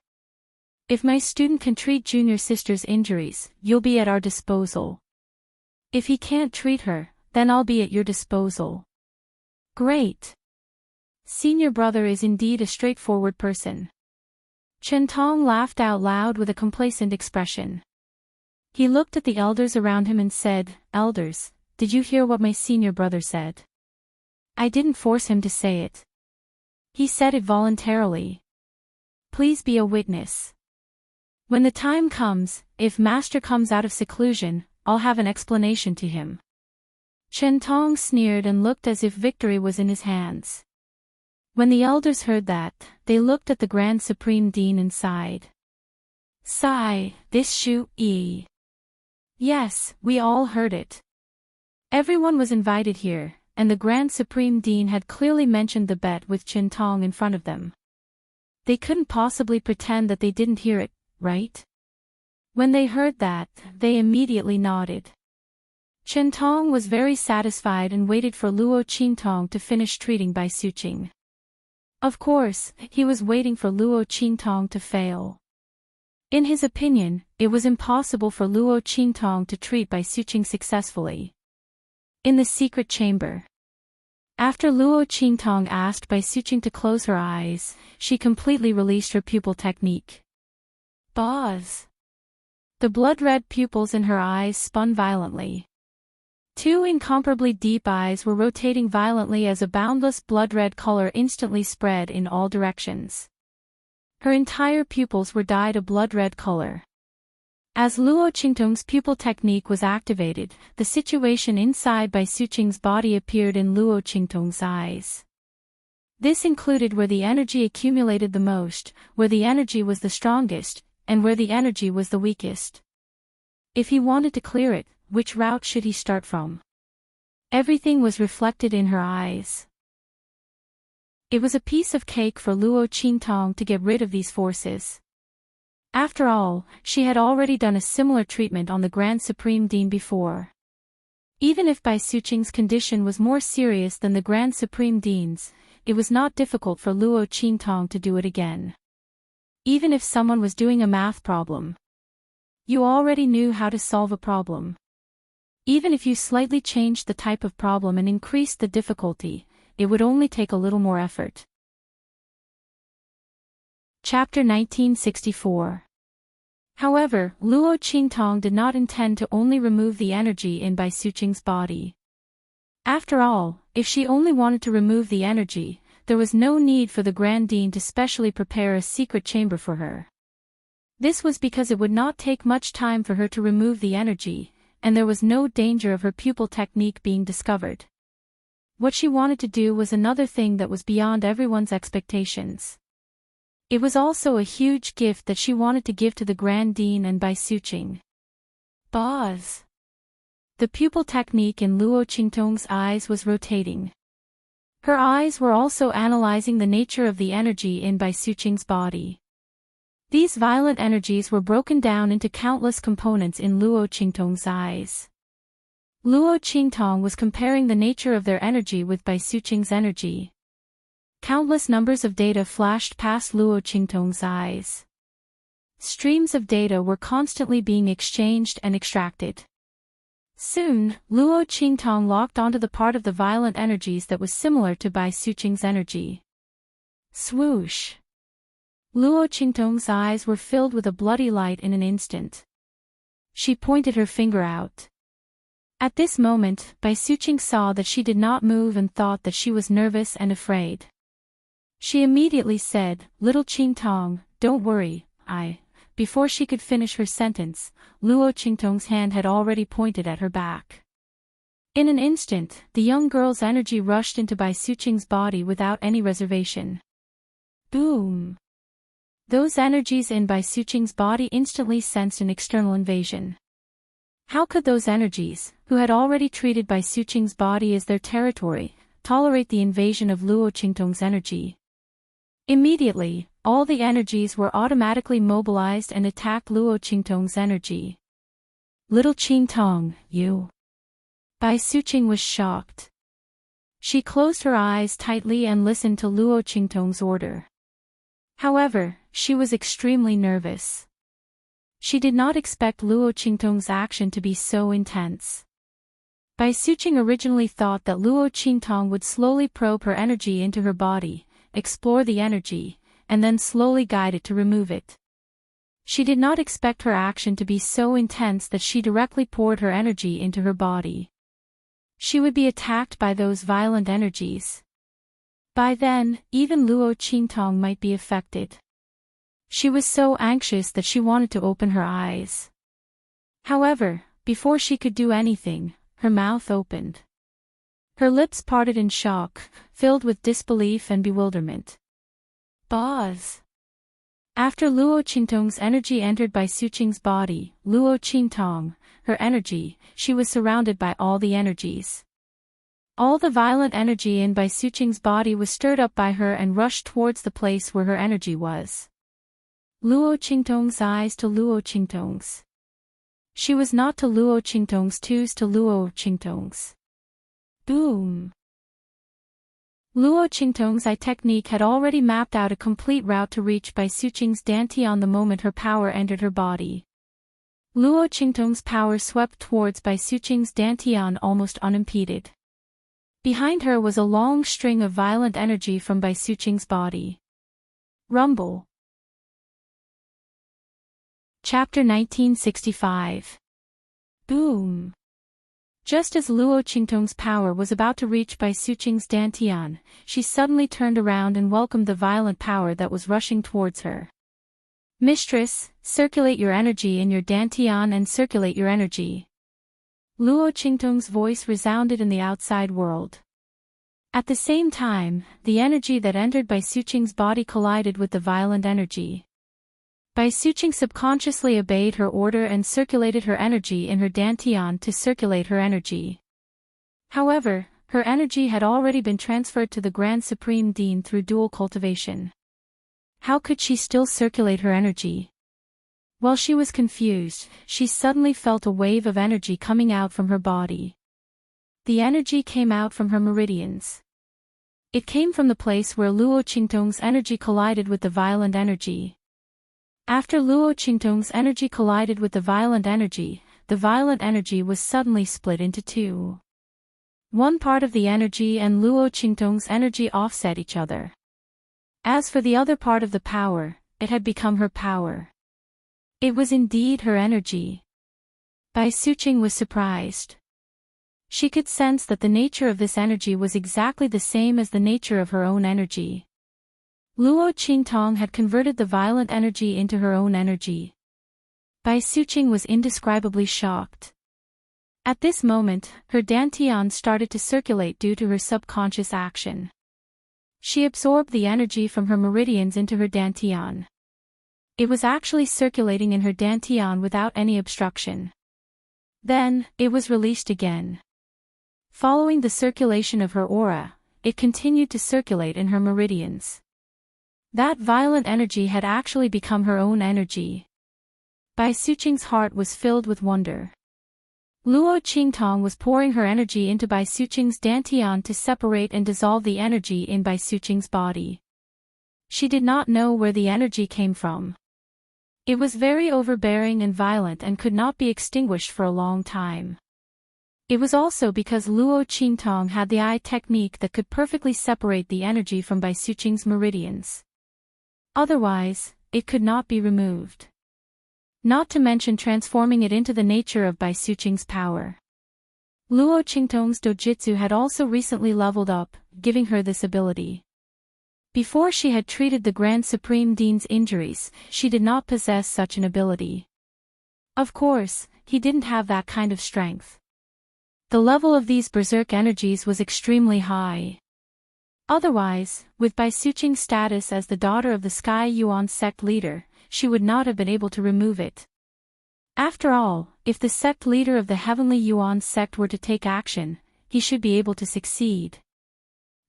If my student can treat junior sister's injuries, you'll be at our disposal. If he can't treat her, then I'll be at your disposal. Great. Senior brother is indeed a straightforward person. Qintong laughed out loud with a complacent expression. He looked at the elders around him and said, Elders, did you hear what my senior brother said? I didn't force him to say it. He said it voluntarily. Please be a witness. When the time comes, if Master comes out of seclusion, I'll have an explanation to him. Qintong sneered and looked as if victory was in his hands. When the elders heard that, they looked at the Grand Supreme Dean and sighed. Sigh, this shu-yi. Yes, we all heard it. Everyone was invited here, and the Grand Supreme Dean had clearly mentioned the bet with Qintong in front of them. They couldn't possibly pretend that they didn't hear it, right? When they heard that, they immediately nodded. Qintong was very satisfied and waited for Luo Qintong to finish treating Bai Suqing. Of course, he was waiting for Luo Qintong to fail. In his opinion, it was impossible for Luo Qintong to treat Bai Suqing successfully. In the secret chamber. After Luo Qintong asked Bai Suqing to close her eyes, she completely released her pupil technique. Buzz! The blood-red pupils in her eyes spun violently. Two incomparably deep eyes were rotating violently as a boundless blood-red color instantly spread in all directions. Her entire pupils were dyed a blood-red color. As Luo Qingtong's pupil technique was activated, the situation inside Bai Suqing's body appeared in Luo Qingtong's eyes. This included where the energy accumulated the most, where the energy was the strongest, and where the energy was the weakest. If he wanted to clear it, which route should he start from? Everything was reflected in her eyes. It was a piece of cake for Luo Qingtong to get rid of these forces. After all, she had already done a similar treatment on the Grand Supreme Dean before. Even if Bai Suqing's condition was more serious than the Grand Supreme Dean's, it was not difficult for Luo Qingtong to do it again. Even if someone was doing a math problem, you already knew how to solve a problem. Even if you slightly changed the type of problem and increased the difficulty, it would only take a little more effort. Chapter 1964. However, Luo Qingtong did not intend to only remove the energy in Bai Suqing's body. After all, if she only wanted to remove the energy, there was no need for the Grand Dean to specially prepare a secret chamber for her. This was because it would not take much time for her to remove the energy, and there was no danger of her pupil technique being discovered. What she wanted to do was another thing that was beyond everyone's expectations. It was also a huge gift that she wanted to give to the Grand Dean and Bai Suqing. Buzz! The pupil technique in Luo Qingtong's eyes was rotating. Her eyes were also analyzing the nature of the energy in Bai Suqing's body. These violent energies were broken down into countless components in Luo Qingtong's eyes. Luo Qingtong was comparing the nature of their energy with Bai Suqing's energy. Countless numbers of data flashed past Luo Qingtong's eyes. Streams of data were constantly being exchanged and extracted. Soon, Luo Qingtong locked onto the part of the violent energies that was similar to Bai Suqing's energy. Swoosh! Luo Qingtong's eyes were filled with a bloody light in an instant. She pointed her finger out. At this moment, Bai Suqing saw that she did not move and thought that she was nervous and afraid. She immediately said, "Little Qingtong, don't worry, Before she could finish her sentence, Luo Qingtong's hand had already pointed at her back. In an instant, the young girl's energy rushed into Bai Suqing's body without any reservation. Boom! Those energies in Bai Suqing's body instantly sensed an external invasion. How could those energies, who had already treated Bai Suqing's body as their territory, tolerate the invasion of Luo Qingtong's energy? Immediately, all the energies were automatically mobilized and attacked Luo Qingtong's energy. Little Qingtong, you. Bai Suqing was shocked. She closed her eyes tightly and listened to Luo Qingtong's order. However, she was extremely nervous. She did not expect Luo Qingtong's action to be so intense. Bai Suqing originally thought that Luo Qingtong would slowly probe her energy into her body, explore the energy, and then slowly guide it to remove it. She did not expect her action to be so intense that she directly poured her energy into her body. She would be attacked by those violent energies. By then, even Luo Qingtong might be affected. She was so anxious that she wanted to open her eyes. However, before she could do anything, her mouth opened. Her lips parted in shock, filled with disbelief and bewilderment. Boz! After Luo Qingtong's energy entered Bai Suqing's body, Luo Qingtong, her energy, she was surrounded by all the energies. All the violent energy in Bai Suqing's body was stirred up by her and rushed towards the place where her energy was. Luo Qingtong's eyes to Luo Qingtong's. She was not to Luo Qingtong's twos to Luo Qingtong's. Boom! Luo Qingtong's eye technique had already mapped out a complete route to reach Bai Suqing's dantian the moment her power entered her body. Luo Qingtong's power swept towards Bai Suqing's dantian almost unimpeded. Behind her was a long string of violent energy from Bai Suqing's body. Rumble. Chapter 1965. Boom! Just as Luo Qingtong's power was about to reach Bai Suqing's dantian, she suddenly turned around and welcomed the violent power that was rushing towards her. Mistress, circulate your energy in your dantian and circulate your energy. Luo Qingtong's voice resounded in the outside world. At the same time, the energy that entered Bai Suqing's body collided with the violent energy. Bai Suqing subconsciously obeyed her order and circulated her energy in her dantian to circulate her energy. However, her energy had already been transferred to the Grand Supreme Dean through dual cultivation. How could she still circulate her energy? While she was confused, she suddenly felt a wave of energy coming out from her body. The energy came out from her meridians. It came from the place where Luo Qingtong's energy collided with the violent energy. After Luo Qingtong's energy collided with the violent energy was suddenly split into two. One part of the energy and Luo Qingtong's energy offset each other. As for the other part of the power, it had become her power. It was indeed her energy. Bai Suqing was surprised. She could sense that the nature of this energy was exactly the same as the nature of her own energy. Luo Qingtong had converted the violent energy into her own energy. Bai Suqing was indescribably shocked. At this moment, her dantian started to circulate due to her subconscious action. She absorbed the energy from her meridians into her dantian. It was actually circulating in her dantian without any obstruction. Then, it was released again. Following the circulation of her aura, it continued to circulate in her meridians. That violent energy had actually become her own energy. Bai Suqing's heart was filled with wonder. Luo Qingtong was pouring her energy into Bai Suqing's dantian to separate and dissolve the energy in Bai Suqing's body. She did not know where the energy came from. It was very overbearing and violent and could not be extinguished for a long time. It was also because Luo Qingtong had the eye technique that could perfectly separate the energy from Bai Suqing's meridians. Otherwise, it could not be removed. Not to mention transforming it into the nature of Bai Suqing's power. Luo Qingtong's dojitsu had also recently leveled up, giving her this ability. Before she had treated the Grand Supreme Dean's injuries, she did not possess such an ability. Of course, he didn't have that kind of strength. The level of these berserk energies was extremely high. Otherwise, with Bai Suqing's status as the daughter of the Sky Yuan sect leader, she would not have been able to remove it. After all, if the sect leader of the Heavenly Yuan sect were to take action, he should be able to succeed.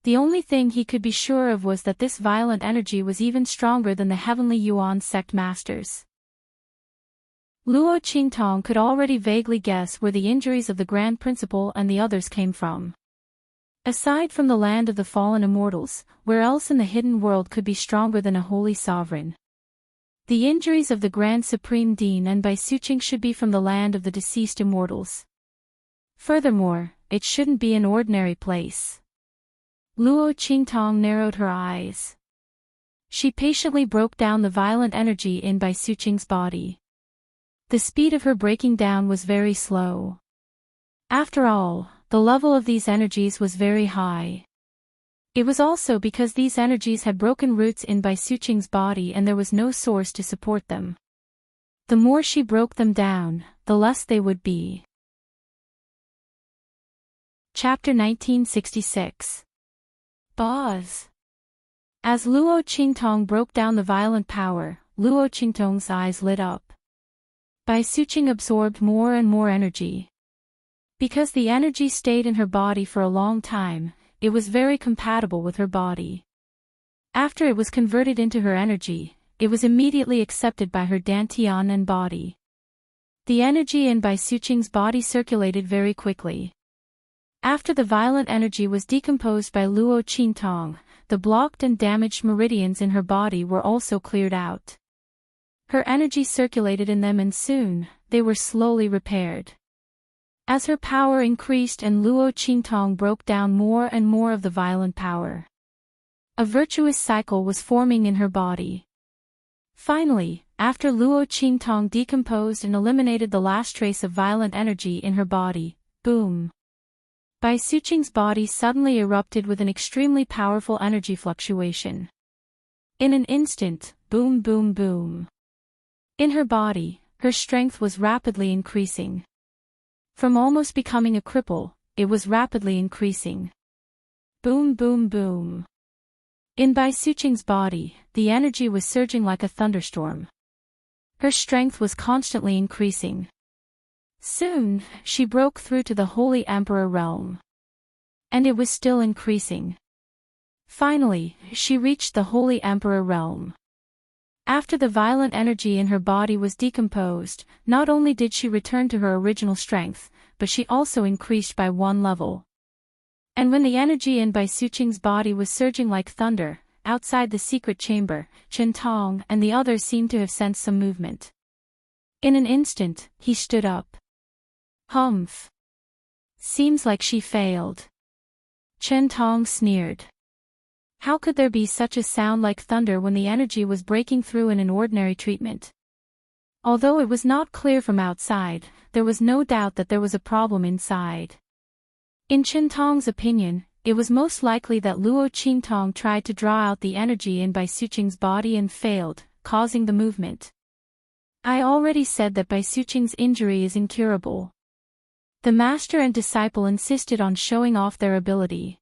The only thing he could be sure of was that this violent energy was even stronger than the Heavenly Yuan sect masters. Luo Qingtong could already vaguely guess where the injuries of the Grand Principal and the others came from. Aside from the land of the fallen immortals, where else in the hidden world could be stronger than a holy sovereign? The injuries of the Grand Supreme Dean and Bai Suqing should be from the land of the deceased immortals. Furthermore, it shouldn't be an ordinary place. Luo Qingtong narrowed her eyes. She patiently broke down the violent energy in Bai Suqing's body. The speed of her breaking down was very slow. After all, the level of these energies was very high. It was also because these energies had broken roots in Bai Suqing's body and there was no source to support them. The more she broke them down, the less they would be. Chapter 1966. Boz. As Luo Qingtong broke down the violent power, Luo Qingtong's eyes lit up. Bai Suqing absorbed more and more energy. Because the energy stayed in her body for a long time, it was very compatible with her body. After it was converted into her energy, it was immediately accepted by her dantian and body. The energy in Bai Suqing's body circulated very quickly. After the violent energy was decomposed by Luo Qingtong, the blocked and damaged meridians in her body were also cleared out. Her energy circulated in them and soon, they were slowly repaired. As her power increased and Luo Qingtong broke down more and more of the violent power, a virtuous cycle was forming in her body. Finally, after Luo Qingtong decomposed and eliminated the last trace of violent energy in her body, boom! Bai Suqing's body suddenly erupted with an extremely powerful energy fluctuation. In an instant, boom boom boom. In her body, her strength was rapidly increasing. From almost becoming a cripple, it was rapidly increasing. Boom boom boom. In Bai Suqing's body, the energy was surging like a thunderstorm. Her strength was constantly increasing. Soon, she broke through to the Holy Emperor realm. And it was still increasing. Finally, she reached the Holy Emperor realm. After the violent energy in her body was decomposed, not only did she return to her original strength, but she also increased by one level. And when the energy in Bai Suqing's body was surging like thunder, outside the secret chamber, Chen Tong and the others seemed to have sensed some movement. In an instant, he stood up. Humph. Seems like she failed. Chen Tong sneered. How could there be such a sound like thunder when the energy was breaking through in an ordinary treatment? Although it was not clear from outside, there was no doubt that there was a problem inside. In Chen Tong's opinion, it was most likely that Luo Qingtong tried to draw out the energy in Bai Suqing's body and failed, causing the movement. I already said that Bai Suqing's injury is incurable. The master and disciple insisted on showing off their ability.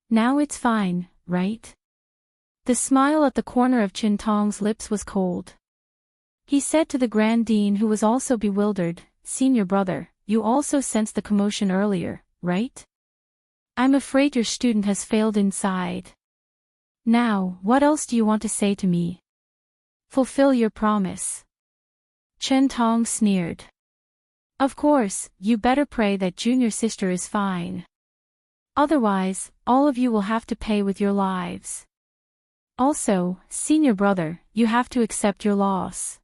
Now it's fine, right? The smile at the corner of Chen Tong's lips was cold. He said to the Grand Dean, who was also bewildered, "Senior brother, you also sensed the commotion earlier, right?" I'm afraid your student has failed inside. Now, what else do you want to say to me? Fulfill your promise. Chen Tong sneered. Of course, you better pray that junior sister is fine. Otherwise, all of you will have to pay with your lives. Also, senior brother, you have to accept your loss.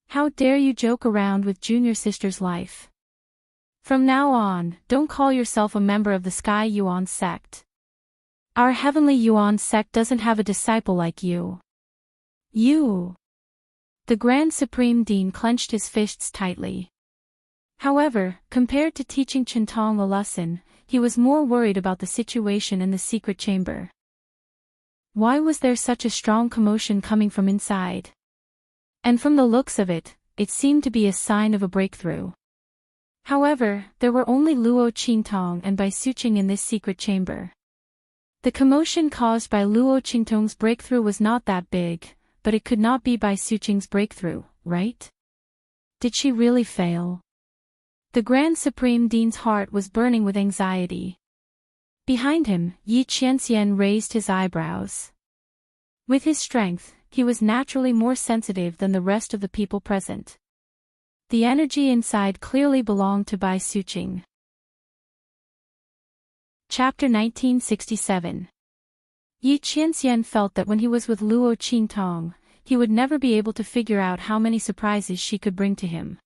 How dare you joke around with junior sister's life? From now on, don't call yourself a member of the Sky Yuan sect. Our heavenly Yuan sect doesn't have a disciple like you. You. The Grand Supreme Dean clenched his fists tightly. However, compared to teaching Chen Tong a lesson, he was more worried about the situation in the secret chamber. Why was there such a strong commotion coming from inside? And from the looks of it, it seemed to be a sign of a breakthrough. However, there were only Luo Qingtong and Bai Suqing in this secret chamber. The commotion caused by Luo Qingtong's breakthrough was not that big, but it could not be Bai Suqing's breakthrough, right? Did she really fail? The Grand Supreme Dean's heart was burning with anxiety. Behind him, Yi Qianxian raised his eyebrows. With his strength, he was naturally more sensitive than the rest of the people present. The energy inside clearly belonged to Bai Suqing. Chapter 1967. Yi Qianxian felt that when he was with Luo Qingtong, he would never be able to figure out how many surprises she could bring to him.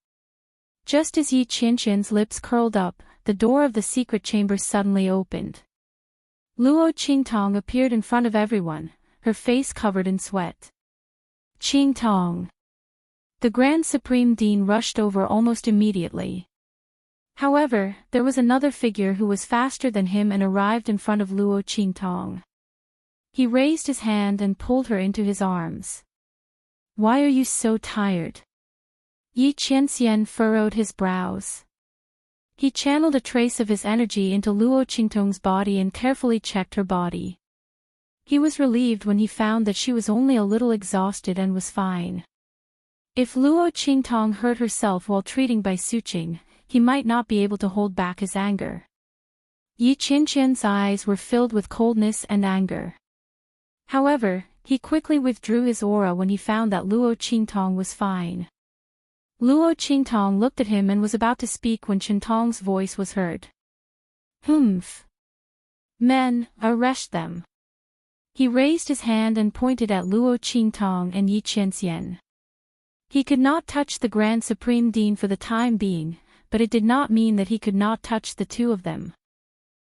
Just as Yi Qianxian's lips curled up, the door of the secret chamber suddenly opened. Luo Qingtong appeared in front of everyone, her face covered in sweat. Qingtong. The Grand Supreme Dean rushed over almost immediately. However, there was another figure who was faster than him and arrived in front of Luo Qingtong. He raised his hand and pulled her into his arms. Why are you so tired? Yi Qianxian furrowed his brows. He channeled a trace of his energy into Luo Qingtong's body and carefully checked her body. He was relieved when he found that she was only a little exhausted and was fine. If Luo Qingtong hurt herself while treating Bai Suqing, he might not be able to hold back his anger. Yi Qianxian's eyes were filled with coldness and anger. However, he quickly withdrew his aura when he found that Luo Qingtong was fine. Luo Qingtong looked at him and was about to speak when Chen Tong's voice was heard. Humph. Men, arrest them. He raised his hand and pointed at Luo Qingtong and Yi Qianxian. He could not touch the Grand Supreme Dean for the time being, but it did not mean that he could not touch the two of them.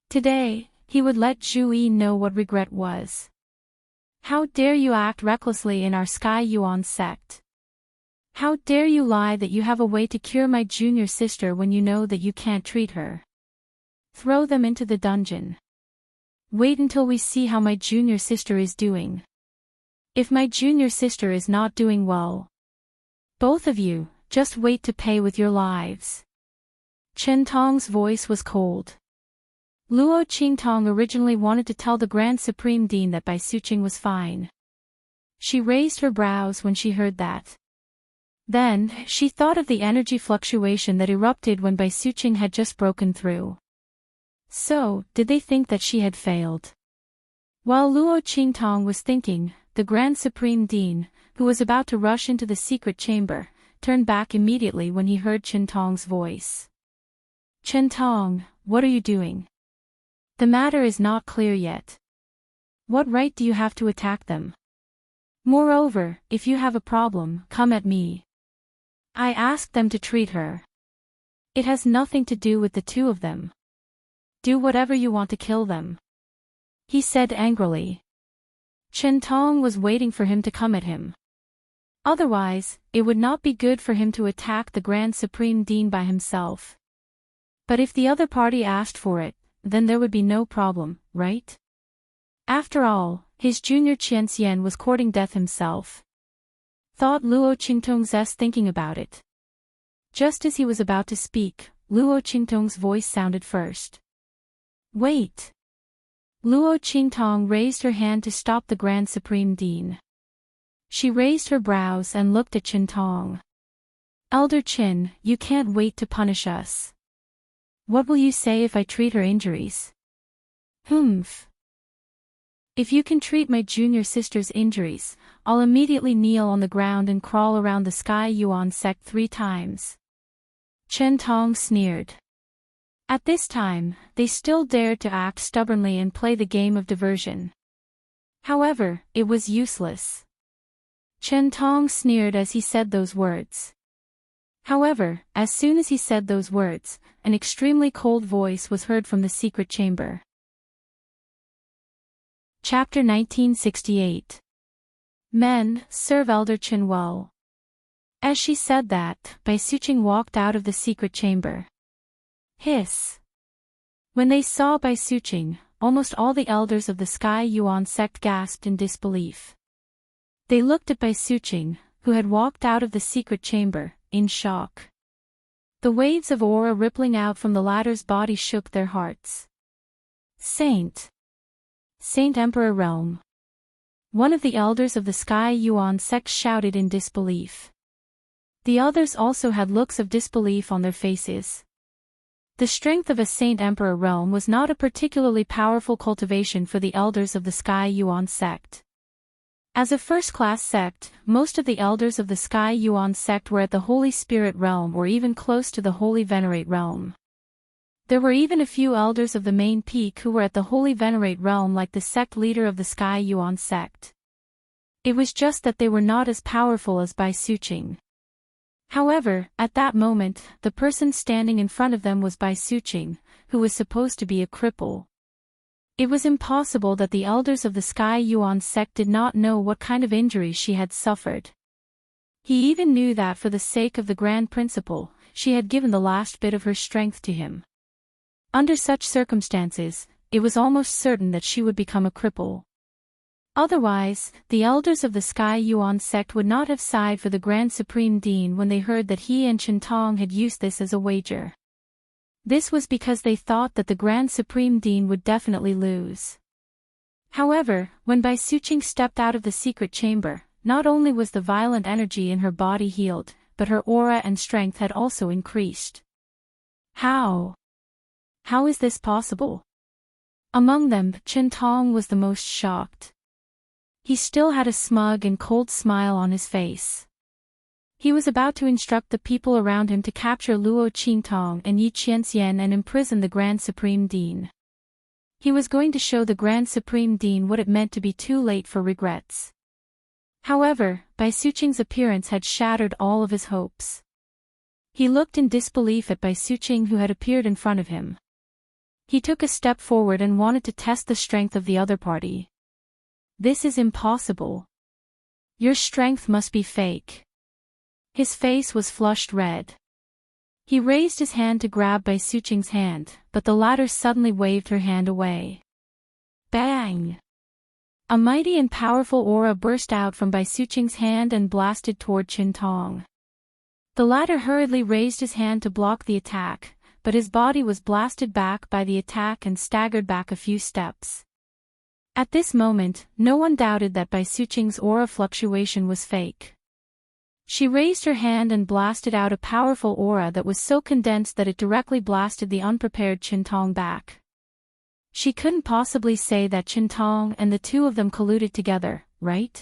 Today, he would let Zhu Yi know what regret was. How dare you act recklessly in our Sky Yuan sect? How dare you lie that you have a way to cure my junior sister when you know that you can't treat her? Throw them into the dungeon. Wait until we see how my junior sister is doing. If my junior sister is not doing well, both of you, just wait to pay with your lives. Chen Tong's voice was cold. Luo Qingtong originally wanted to tell the Grand Supreme Dean that Bai Suqing was fine. She raised her brows when she heard that. Then, she thought of the energy fluctuation that erupted when Bai Suqing had just broken through. So, did they think that she had failed? While Luo Qingtong was thinking, the Grand Supreme Dean, who was about to rush into the secret chamber, turned back immediately when he heard Chen Tong's voice. Chen Tong, what are you doing? The matter is not clear yet. What right do you have to attack them? Moreover, if you have a problem, come at me. I asked them to treat her. It has nothing to do with the two of them. Do whatever you want to kill them. He said angrily. Chen Tong was waiting for him to come at him. Otherwise, it would not be good for him to attack the Grand Supreme Dean by himself. But if the other party asked for it, then there would be no problem, right? After all, his junior Qianxian was courting death himself. Thought Luo Qingtong's thinking about it. Just as he was about to speak, Luo Qingtong's voice sounded first. Wait. Luo Qingtong raised her hand to stop the Grand Supreme Dean. She raised her brows and looked at Chen Tong. Elder Qin, you can't wait to punish us. What will you say if I treat her injuries? Humph. If you can treat my junior sister's injuries, I'll immediately kneel on the ground and crawl around the Sky Yuan sect 3 times. Chen Tong sneered. At this time, they still dared to act stubbornly and play the game of diversion. However, it was useless. Chen Tong sneered as he said those words. However, as soon as he said those words, an extremely cold voice was heard from the secret chamber. Chapter 1968. Men, serve Elder Chen well. As she said that, Bai Suqing walked out of the secret chamber. Hiss. When they saw Bai Suqing, almost all the elders of the Sky Yuan sect gasped in disbelief. They looked at Bai Suqing, who had walked out of the secret chamber, in shock. The waves of aura rippling out from the latter's body shook their hearts. Saint Emperor Realm. One of the elders of the Sky Yuan sect shouted in disbelief. The others also had looks of disbelief on their faces. The strength of a Saint Emperor Realm was not a particularly powerful cultivation for the elders of the Sky Yuan sect. As a first-class sect, most of the elders of the Sky Yuan sect were at the Holy Spirit Realm or even close to the Holy Venerate Realm. There were even a few elders of the main peak who were at the Holy Venerate Realm like the sect leader of the Sky Yuan sect. It was just that they were not as powerful as Bai Suqing. However, at that moment, the person standing in front of them was Bai Suqing, who was supposed to be a cripple. It was impossible that the elders of the Sky Yuan sect did not know what kind of injuries she had suffered. He even knew that for the sake of the Grand Principal, she had given the last bit of her strength to him. Under such circumstances, it was almost certain that she would become a cripple. Otherwise, the elders of the Sky Yuan sect would not have sighed for the Grand Supreme Dean when they heard that he and Chen Tong had used this as a wager. This was because they thought that the Grand Supreme Dean would definitely lose. However, when Bai Suqing stepped out of the secret chamber, not only was the violent energy in her body healed, but her aura and strength had also increased. How is this possible? Among them, Chen Tong was the most shocked. He still had a smug and cold smile on his face. He was about to instruct the people around him to capture Luo Qingtong and Yi Qianxian and imprison the Grand Supreme Dean. He was going to show the Grand Supreme Dean what it meant to be too late for regrets. However, Bai Suqing's appearance had shattered all of his hopes. He looked in disbelief at Bai Suqing who had appeared in front of him. He took a step forward and wanted to test the strength of the other party. This is impossible. Your strength must be fake. His face was flushed red. He raised his hand to grab Bai Suqing's hand, but the latter suddenly waved her hand away. Bang! A mighty and powerful aura burst out from Bai Suqing's hand and blasted toward Chen Tong. The latter hurriedly raised his hand to block the attack, but his body was blasted back by the attack and staggered back a few steps. At this moment, no one doubted that Bai Suqing's aura fluctuation was fake. She raised her hand and blasted out a powerful aura that was so condensed that it directly blasted the unprepared Chen Tong back. She couldn't possibly say that Chen Tong and the two of them colluded together, right?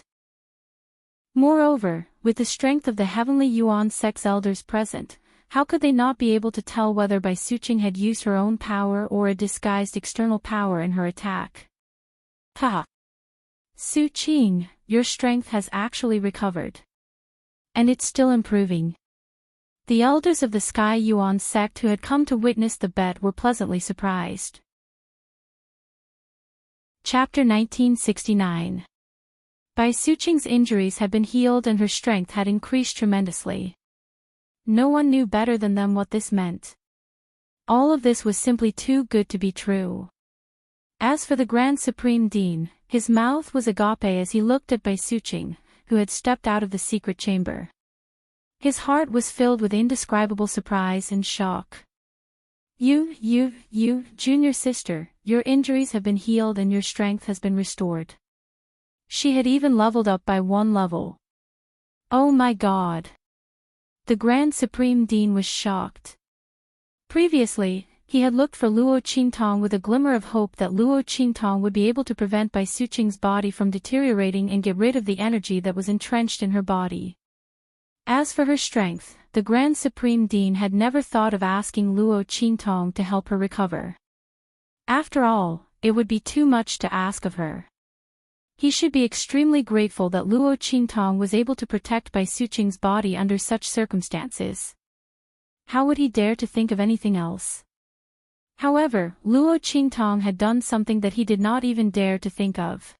Moreover, with the strength of the heavenly Yuan sect's elders present, how could they not be able to tell whether Bai Suqing had used her own power or a disguised external power in her attack? Ha! Suqing, your strength has actually recovered. And it's still improving. The elders of the Sky Yuan sect who had come to witness the bet were pleasantly surprised. Chapter 1969. Bai Suqing's injuries had been healed and her strength had increased tremendously. No one knew better than them what this meant. All of this was simply too good to be true. As for the Grand Supreme Dean, his mouth was agape as he looked at Bai Suqing, who had stepped out of the secret chamber. His heart was filled with indescribable surprise and shock. You, junior sister, your injuries have been healed and your strength has been restored. She had even leveled up by 1 level. Oh my God! The Grand Supreme Dean was shocked. Previously, He had looked for Luo Qingtong with a glimmer of hope that Luo Qingtong would be able to prevent Bai Suqing's body from deteriorating and get rid of the energy that was entrenched in her body. As for her strength, the Grand Supreme Dean had never thought of asking Luo Qingtong to help her recover. After all, it would be too much to ask of her. He should be extremely grateful that Luo Qingtong was able to protect Bai Suqing's body under such circumstances. How would he dare to think of anything else? However, Luo Qingtong had done something that he did not even dare to think of.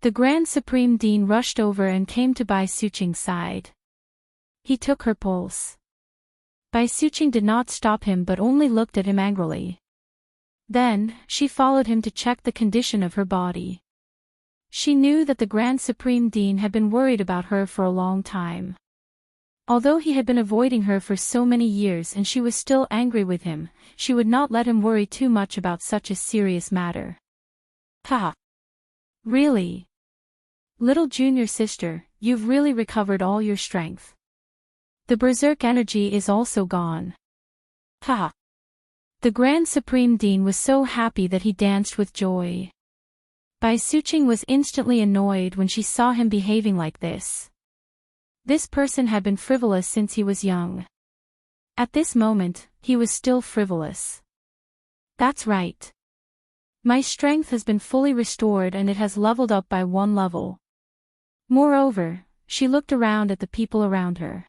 The Grand Supreme Dean rushed over and came to Bai Suqing's side. He took her pulse. Bai Suqing did not stop him but only looked at him angrily. Then, she followed him to check the condition of her body. She knew that the Grand Supreme Dean had been worried about her for a long time. Although he had been avoiding her for so many years and she was still angry with him, she would not let him worry too much about such a serious matter. Ha! Really? Little junior sister, you've really recovered all your strength. The berserk energy is also gone. Ha! The Grand Supreme Dean was so happy that he danced with joy. Bai Suqing was instantly annoyed when she saw him behaving like this. This person had been frivolous since he was young. At this moment, he was still frivolous. That's right. My strength has been fully restored and it has leveled up by 1 level. Moreover, she looked around at the people around her.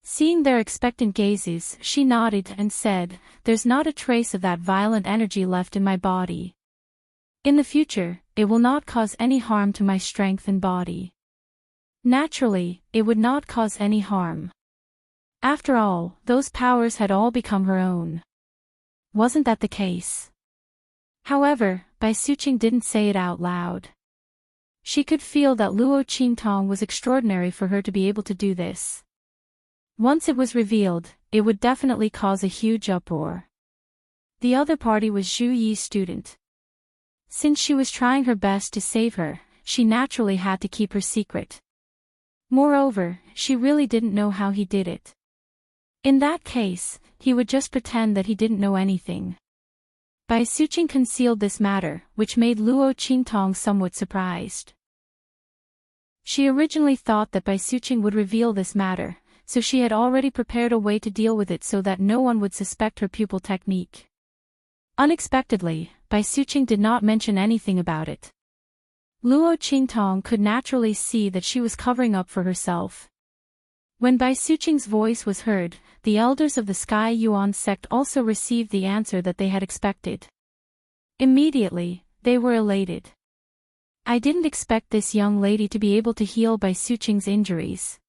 Seeing their expectant gazes, she nodded and said, "There's not a trace of that violent energy left in my body. In the future, it will not cause any harm to my strength and body. Naturally, it would not cause any harm. After all, those powers had all become her own. Wasn't that the case?" However, Bai Suqing didn't say it out loud. She could feel that Luo Qingtong was extraordinary for her to be able to do this. Once it was revealed, it would definitely cause a huge uproar. The other party was Zhu Yi's student. Since she was trying her best to save her, she naturally had to keep her secret. Moreover, she really didn't know how he did it. In that case, he would just pretend that he didn't know anything. Bai Suqing concealed this matter, which made Luo Qingtong somewhat surprised. She originally thought that Bai Suqing would reveal this matter, so she had already prepared a way to deal with it so that no one would suspect her pupil technique. Unexpectedly, Bai Suqing did not mention anything about it. Luo Qingtong could naturally see that she was covering up for herself. When Bai Suqing's voice was heard, the elders of the Sky Yuan sect also received the answer that they had expected. Immediately, they were elated. I didn't expect this young lady to be able to heal Bai Suqing's injuries.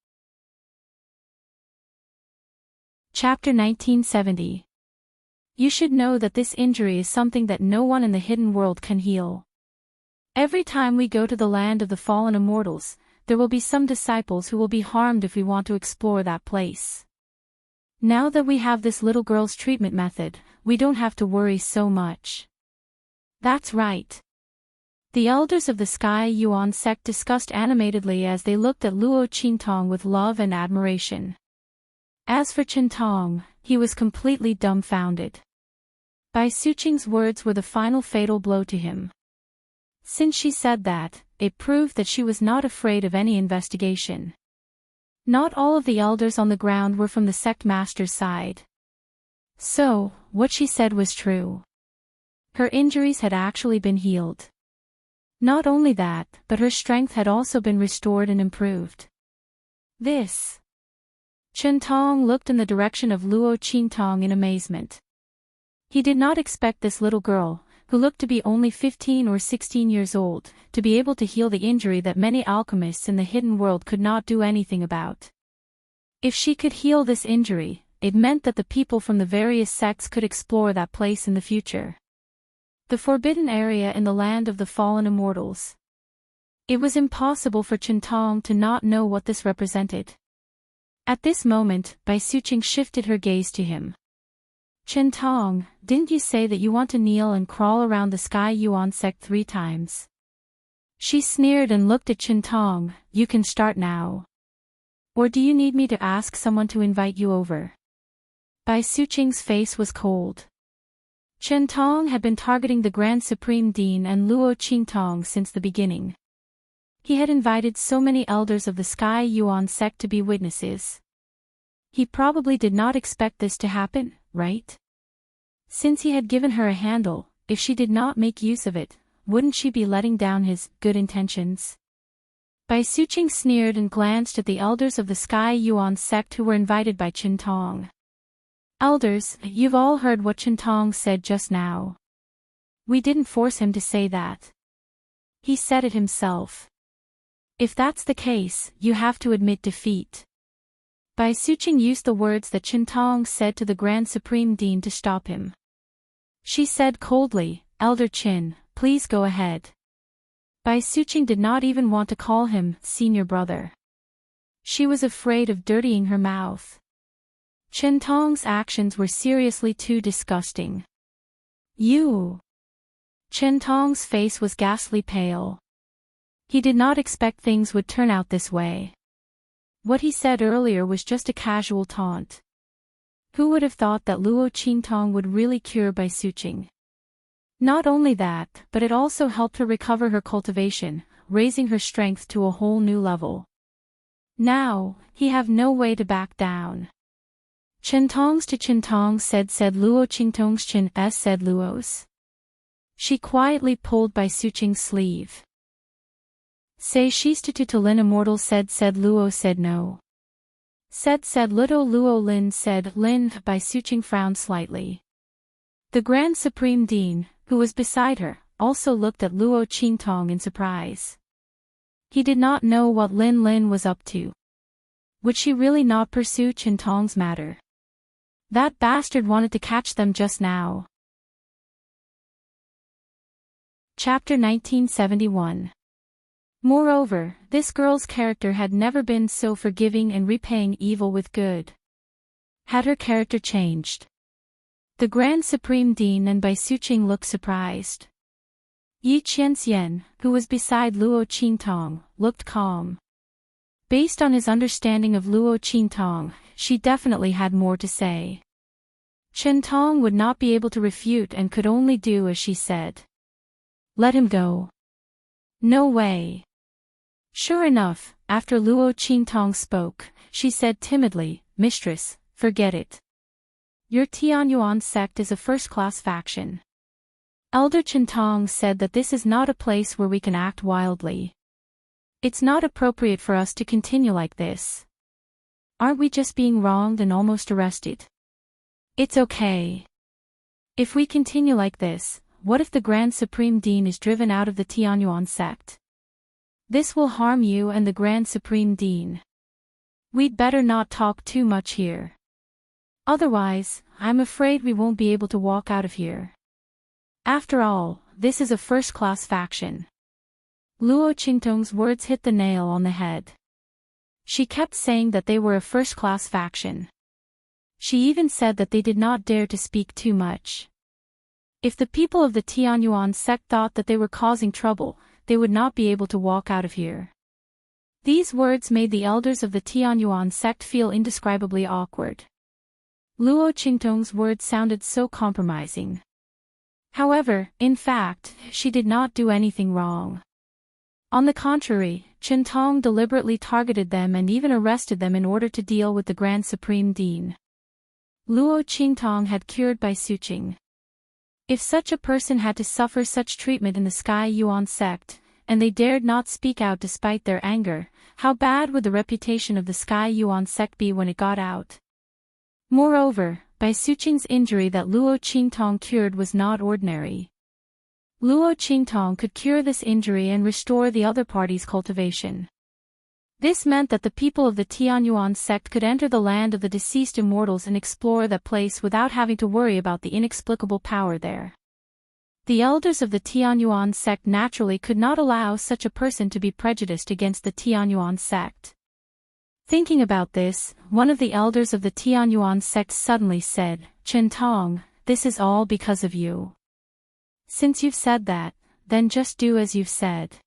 Chapter 1970. You should know that this injury is something that no one in the hidden world can heal. Every time we go to the land of the fallen immortals, there will be some disciples who will be harmed if we want to explore that place. Now that we have this little girl's treatment method, we don't have to worry so much. That's right. The elders of the Sky Yuan sect discussed animatedly as they looked at Luo Qingtong with love and admiration. As for Qingtong, he was completely dumbfounded. Bai Suqing's words were the final fatal blow to him. Since she said that, it proved that she was not afraid of any investigation. Not all of the elders on the ground were from the sect master's side. So, what she said was true. Her injuries had actually been healed. Not only that, but her strength had also been restored and improved. This. Qingtong looked in the direction of Luo Qingtong in amazement. He did not expect this little girl, who looked to be only 15 or 16 years old, to be able to heal the injury that many alchemists in the hidden world could not do anything about. If she could heal this injury, it meant that the people from the various sects could explore that place in the future. The forbidden area in the land of the fallen immortals. It was impossible for Qingtong to not know what this represented. At this moment, Bai Suqing shifted her gaze to him. Qingtong, didn't you say that you want to kneel and crawl around the Sky Yuan sect 3 times? She sneered and looked at Qingtong. You can start now. Or do you need me to ask someone to invite you over? Bai Suqing's face was cold. Chen Tong had been targeting the Grand Supreme Dean and Luo Qingtong since the beginning. He had invited so many elders of the Sky Yuan sect to be witnesses. He probably did not expect this to happen, right? Since he had given her a handle, if she did not make use of it, wouldn't she be letting down his good intentions? Bai Suqing sneered and glanced at the elders of the Sky Yuan sect who were invited by Chen Tong. Elders, you've all heard what Chen Tong said just now. We didn't force him to say that. He said it himself. If that's the case, you have to admit defeat. Bai Suqing used the words that Chen Tong said to the Grand Supreme Dean to stop him. She said coldly, Elder Qin, please go ahead. Bai Suqing did not even want to call him senior brother. She was afraid of dirtying her mouth. Chen Tong's actions were seriously too disgusting. You! Chen Tong's face was ghastly pale. He did not expect things would turn out this way. What he said earlier was just a casual taunt. Who would have thought that Luo Qingtong would really cure Bai Suqing? Not only that, but it also helped her recover her cultivation, raising her strength to a whole new level. Now, he have no way to back down. Chen Tong's to Chen Tong said Luo Qingtong's Chen s said Luo's. She quietly pulled Bai Suqing's sleeve. Say she's to Lin immortal said Luo said no. Said little Luo Lin said Lin. Bai Suqing frowned slightly. The Grand Supreme Dean, who was beside her, also looked at Luo Qingtong in surprise. He did not know what Lin was up to. Would she really not pursue Chen Tong's matter? That bastard wanted to catch them just now. Chapter 1971. Moreover, this girl's character had never been so forgiving and repaying evil with good. Had her character changed? The Grand Supreme Dean and Bai Suqing looked surprised. Yi Qianxian, who was beside Luo Qingtong, looked calm. Based on his understanding of Luo Qingtong, she definitely had more to say. Chen Tong would not be able to refute and could only do as she said. Let him go. No way. Sure enough, after Luo Qingtong spoke, she said timidly, Mistress, forget it. Your Tianyuan sect is a first-class faction. Elder Chen Tong said that this is not a place where we can act wildly. It's not appropriate for us to continue like this. Aren't we just being wronged and almost arrested? It's okay. If we continue like this, what if the Grand Supreme Dean is driven out of the Tianyuan sect? This will harm you and the Grand Supreme Dean. We'd better not talk too much here. Otherwise, I'm afraid we won't be able to walk out of here. After all, this is a first-class faction. Luo Qingtong's words hit the nail on the head. She kept saying that they were a first-class faction. She even said that they did not dare to speak too much. If the people of the Tianyuan sect thought that they were causing trouble, they would not be able to walk out of here. These words made the elders of the Tianyuan sect feel indescribably awkward. Luo Qingtong's words sounded so compromising. However, in fact, she did not do anything wrong. On the contrary, Chen Tong deliberately targeted them and even arrested them in order to deal with the Grand Supreme Dean. Luo Qingtong had cured Bai Suqing. If such a person had to suffer such treatment in the Sky Yuan sect, and they dared not speak out despite their anger, how bad would the reputation of the Sky Yuan sect be when it got out? Moreover, Bai Suqing's injury that Luo Qingtong cured was not ordinary. Luo Qingtong could cure this injury and restore the other party's cultivation. This meant that the people of the Tianyuan sect could enter the land of the deceased immortals and explore that place without having to worry about the inexplicable power there. The elders of the Tianyuan sect naturally could not allow such a person to be prejudiced against the Tianyuan sect. Thinking about this, one of the elders of the Tianyuan sect suddenly said, Chen Tong, this is all because of you. Since you've said that, then just do as you've said.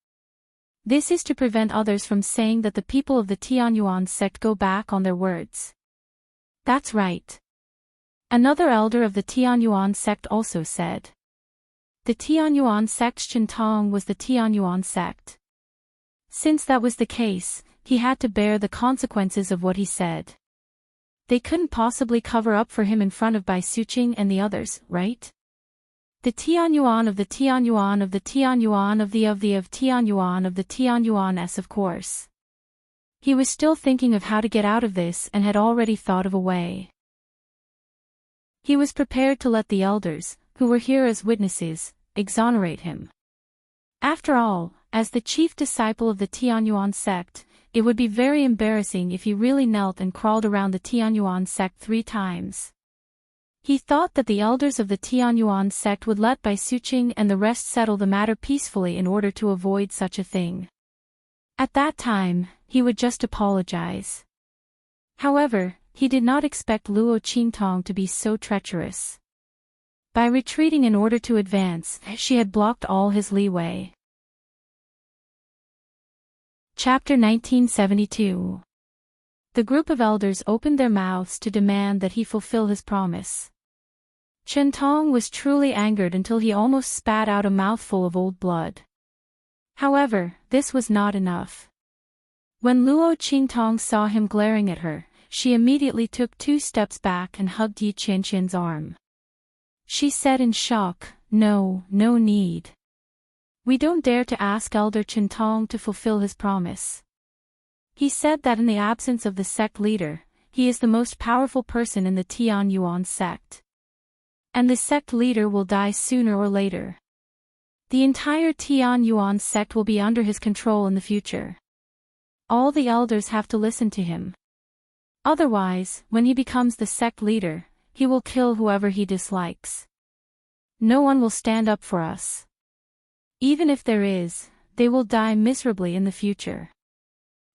This is to prevent others from saying that the people of the Tianyuan sect go back on their words. That's right. Another elder of the Tianyuan sect also said. The Tianyuan sect's Chintong was the Tianyuan sect. Since that was the case, he had to bear the consequences of what he said. They couldn't possibly cover up for him in front of Bai Suqing and the others, right? The Tianyuan of the Tianyuan of the Tianyuan of the Tianyuan of the Tianyuan of course. He was still thinking of how to get out of this and had already thought of a way. He was prepared to let the elders, who were here as witnesses, exonerate him. After all, as the chief disciple of the Tianyuan sect, it would be very embarrassing if he really knelt and crawled around the Tianyuan sect 3 times. He thought that the elders of the Tianyuan sect would let Bai Suqing and the rest settle the matter peacefully in order to avoid such a thing. At that time, he would just apologize. However, he did not expect Luo Qingtong to be so treacherous. By retreating in order to advance, she had blocked all his leeway. Chapter 1972. The group of elders opened their mouths to demand that he fulfill his promise. Chintong was truly angered until he almost spat out a mouthful of old blood. However, this was not enough. When Luo Qingtong saw him glaring at her, she immediately took 2 steps back and hugged Yi Qianqian's arm. She said in shock, No need. We don't dare to ask Elder Chintong to fulfill his promise. He said that in the absence of the sect leader, he is the most powerful person in the Tianyuan sect. And the sect leader will die sooner or later. The entire Tianyuan sect will be under his control in the future. All the elders have to listen to him. Otherwise, when he becomes the sect leader, he will kill whoever he dislikes. No one will stand up for us. Even if there is, they will die miserably in the future.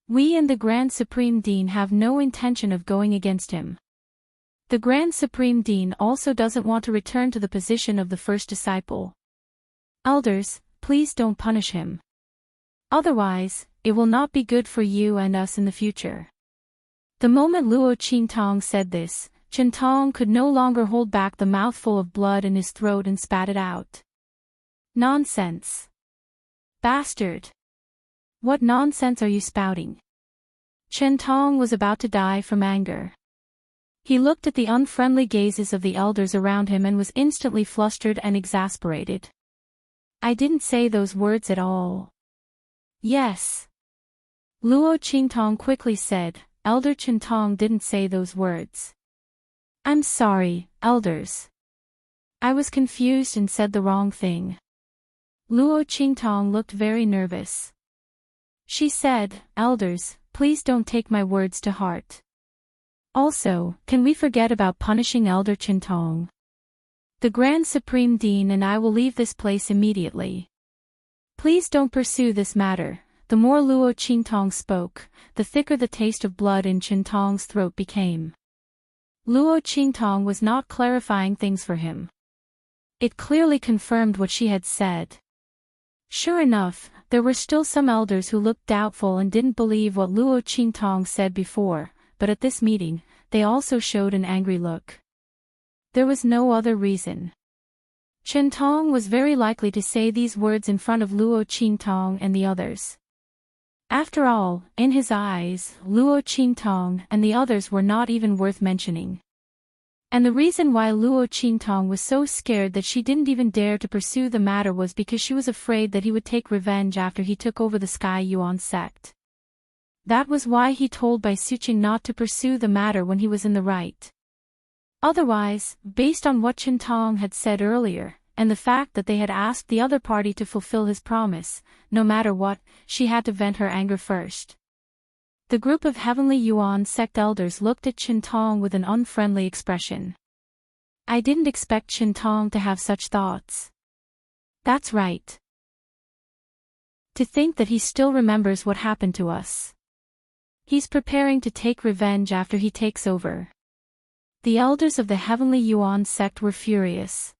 We and the Grand Supreme Dean have no intention of going against him. The Grand Supreme Dean also doesn't want to return to the position of the first disciple. Elders, please don't punish him. Otherwise, it will not be good for you and us in the future. The moment Luo Qingtong said this, Chintong could no longer hold back the mouthful of blood in his throat and spat it out. Nonsense. Bastard. What nonsense are you spouting? Chintong was about to die from anger. He looked at the unfriendly gazes of the elders around him and was instantly flustered and exasperated. I didn't say those words at all. Yes. Luo Qingtong quickly said, Elder Chintong didn't say those words. I'm sorry, elders. I was confused and said the wrong thing. Luo Qingtong looked very nervous. She said, Elders, please don't take my words to heart. Also, can we forget about punishing Elder Chintong? The Grand Supreme Dean and I will leave this place immediately. Please don't pursue this matter. The more Luo Qingtong spoke, the thicker the taste of blood in Chintong's throat became. Luo Qingtong was not clarifying things for him. It clearly confirmed what she had said. Sure enough, there were still some elders who looked doubtful and didn't believe what Luo Qingtong said before, but at this meeting, they also showed an angry look. There was no other reason. Chintong was very likely to say these words in front of Luo Qingtong and the others. After all, in his eyes, Luo Qingtong and the others were not even worth mentioning. And the reason why Luo Qingtong was so scared that she didn't even dare to pursue the matter was because she was afraid that he would take revenge after he took over the Sky Yuan sect. That was why he told Bai Suqing not to pursue the matter when he was in the right. Otherwise, based on what Chintong had said earlier, and the fact that they had asked the other party to fulfill his promise, no matter what, she had to vent her anger first. The group of Heavenly Yuan sect elders looked at Chintong with an unfriendly expression. I didn't expect Chintong to have such thoughts. That's right. To think that he still remembers what happened to us. He's preparing to take revenge after he takes over. The elders of the Heavenly Yuan sect were furious.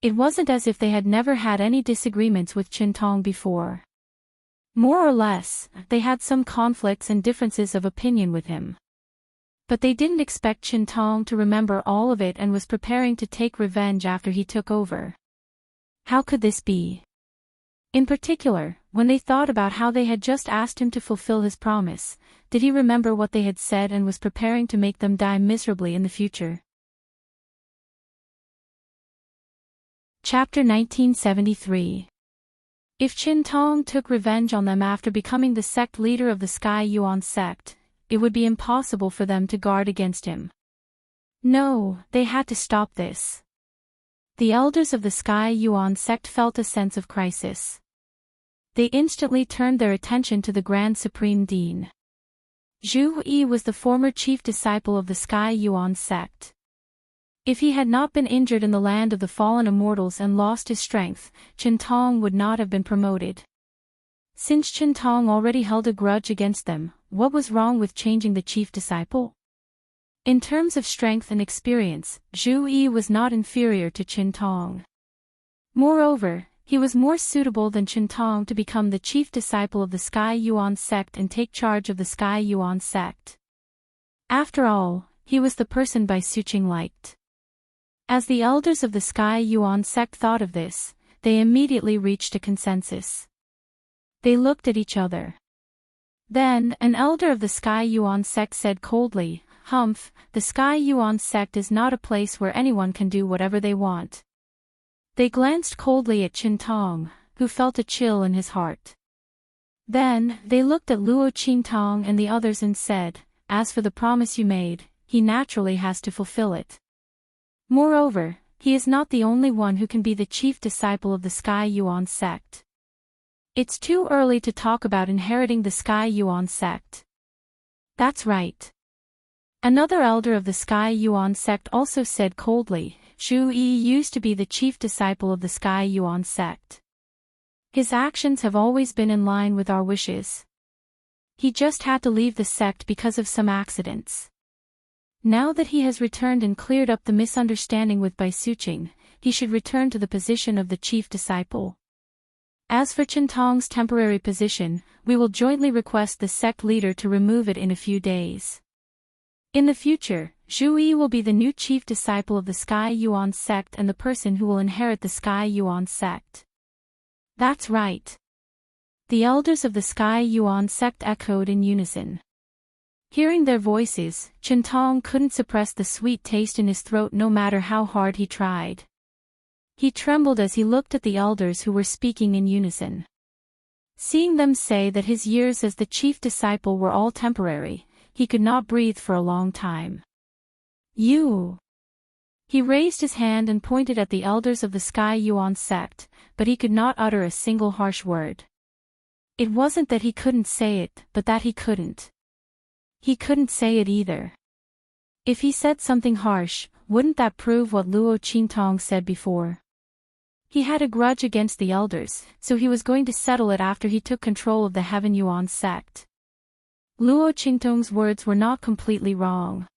It wasn't as if they had never had any disagreements with Chintong before. More or less, they had some conflicts and differences of opinion with him. But they didn't expect Qintong to remember all of it and was preparing to take revenge after he took over. How could this be? In particular, when they thought about how they had just asked him to fulfill his promise, did he remember what they had said and was preparing to make them die miserably in the future? Chapter 1973. If Qintong took revenge on them after becoming the sect leader of the Sky Yuan sect, it would be impossible for them to guard against him. No, they had to stop this. The elders of the Sky Yuan sect felt a sense of crisis. They instantly turned their attention to the Grand Supreme Dean. Zhu Yi was the former chief disciple of the Sky Yuan sect. If he had not been injured in the land of the fallen immortals and lost his strength, Qintong would not have been promoted. Since Qintong already held a grudge against them, what was wrong with changing the chief disciple? In terms of strength and experience, Zhu Yi was not inferior to Qintong. Moreover, he was more suitable than Qintong to become the chief disciple of the Sky Yuan sect and take charge of the Sky Yuan sect. After all, he was the person Bai Suqing liked. As the elders of the Sky Yuan sect thought of this, they immediately reached a consensus. They looked at each other. Then, an elder of the Sky Yuan sect said coldly, "Humph, the Sky Yuan sect is not a place where anyone can do whatever they want." They glanced coldly at Qintong, who felt a chill in his heart. Then, they looked at Luo Qintong and the others and said, "As for the promise you made, he naturally has to fulfill it. Moreover, he is not the only one who can be the chief disciple of the Sky Yuan sect. It's too early to talk about inheriting the Sky Yuan sect." "That's right." Another elder of the Sky Yuan sect also said coldly, "Zhu Yi used to be the chief disciple of the Sky Yuan sect. His actions have always been in line with our wishes. He just had to leave the sect because of some accidents. Now that he has returned and cleared up the misunderstanding with Bai Suqing, he should return to the position of the chief disciple. As for Qintong's temporary position, we will jointly request the sect leader to remove it in a few days. In the future, Zhu Yi will be the new chief disciple of the Sky Yuan sect and the person who will inherit the Sky Yuan sect." "That's right." The elders of the Sky Yuan sect echoed in unison. Hearing their voices, Qintong couldn't suppress the sweet taste in his throat no matter how hard he tried. He trembled as he looked at the elders who were speaking in unison. Seeing them say that his years as the chief disciple were all temporary, he could not breathe for a long time. "You!" He raised his hand and pointed at the elders of the Sky Yuan sect, but he could not utter a single harsh word. It wasn't that he couldn't say it, but that he couldn't. He couldn't say it either. If he said something harsh, wouldn't that prove what Luo Qintong said before? He had a grudge against the elders, so he was going to settle it after he took control of the Heaven Yuan sect. Luo Qintong's words were not completely wrong.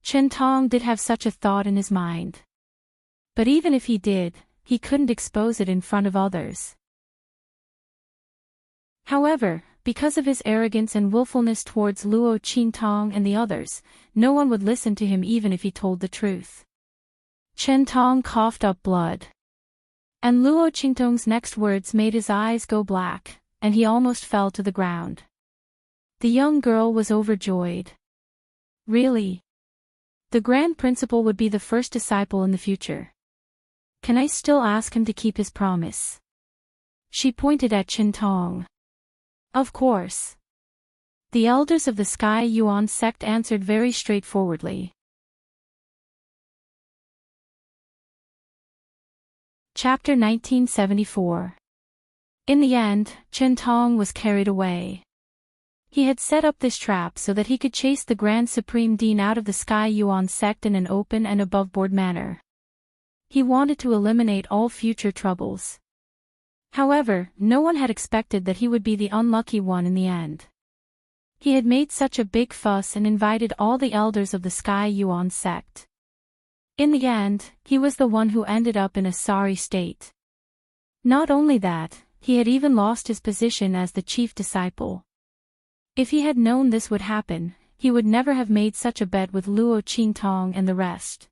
Qintong did have such a thought in his mind. But even if he did, he couldn't expose it in front of others. However, because of his arrogance and willfulness towards Luo Qintong and the others, no one would listen to him even if he told the truth. Qintong coughed up blood. And Luo Qintong's next words made his eyes go black, and he almost fell to the ground. The young girl was overjoyed. Really? The Grand Principal would be the first disciple in the future. Can I still ask him to keep his promise? She pointed at Qintong. Of course. The elders of the Sky Yuan sect answered very straightforwardly. Chapter 1974. In the end, Qintong was carried away. He had set up this trap so that he could chase the Grand Supreme Dean out of the Sky Yuan sect in an open and above-board manner. He wanted to eliminate all future troubles. However, no one had expected that he would be the unlucky one in the end. He had made such a big fuss and invited all the elders of the Sky Yuan sect. In the end, he was the one who ended up in a sorry state. Not only that, he had even lost his position as the chief disciple. If he had known this would happen, he would never have made such a bet with Luo Qingtong and the rest.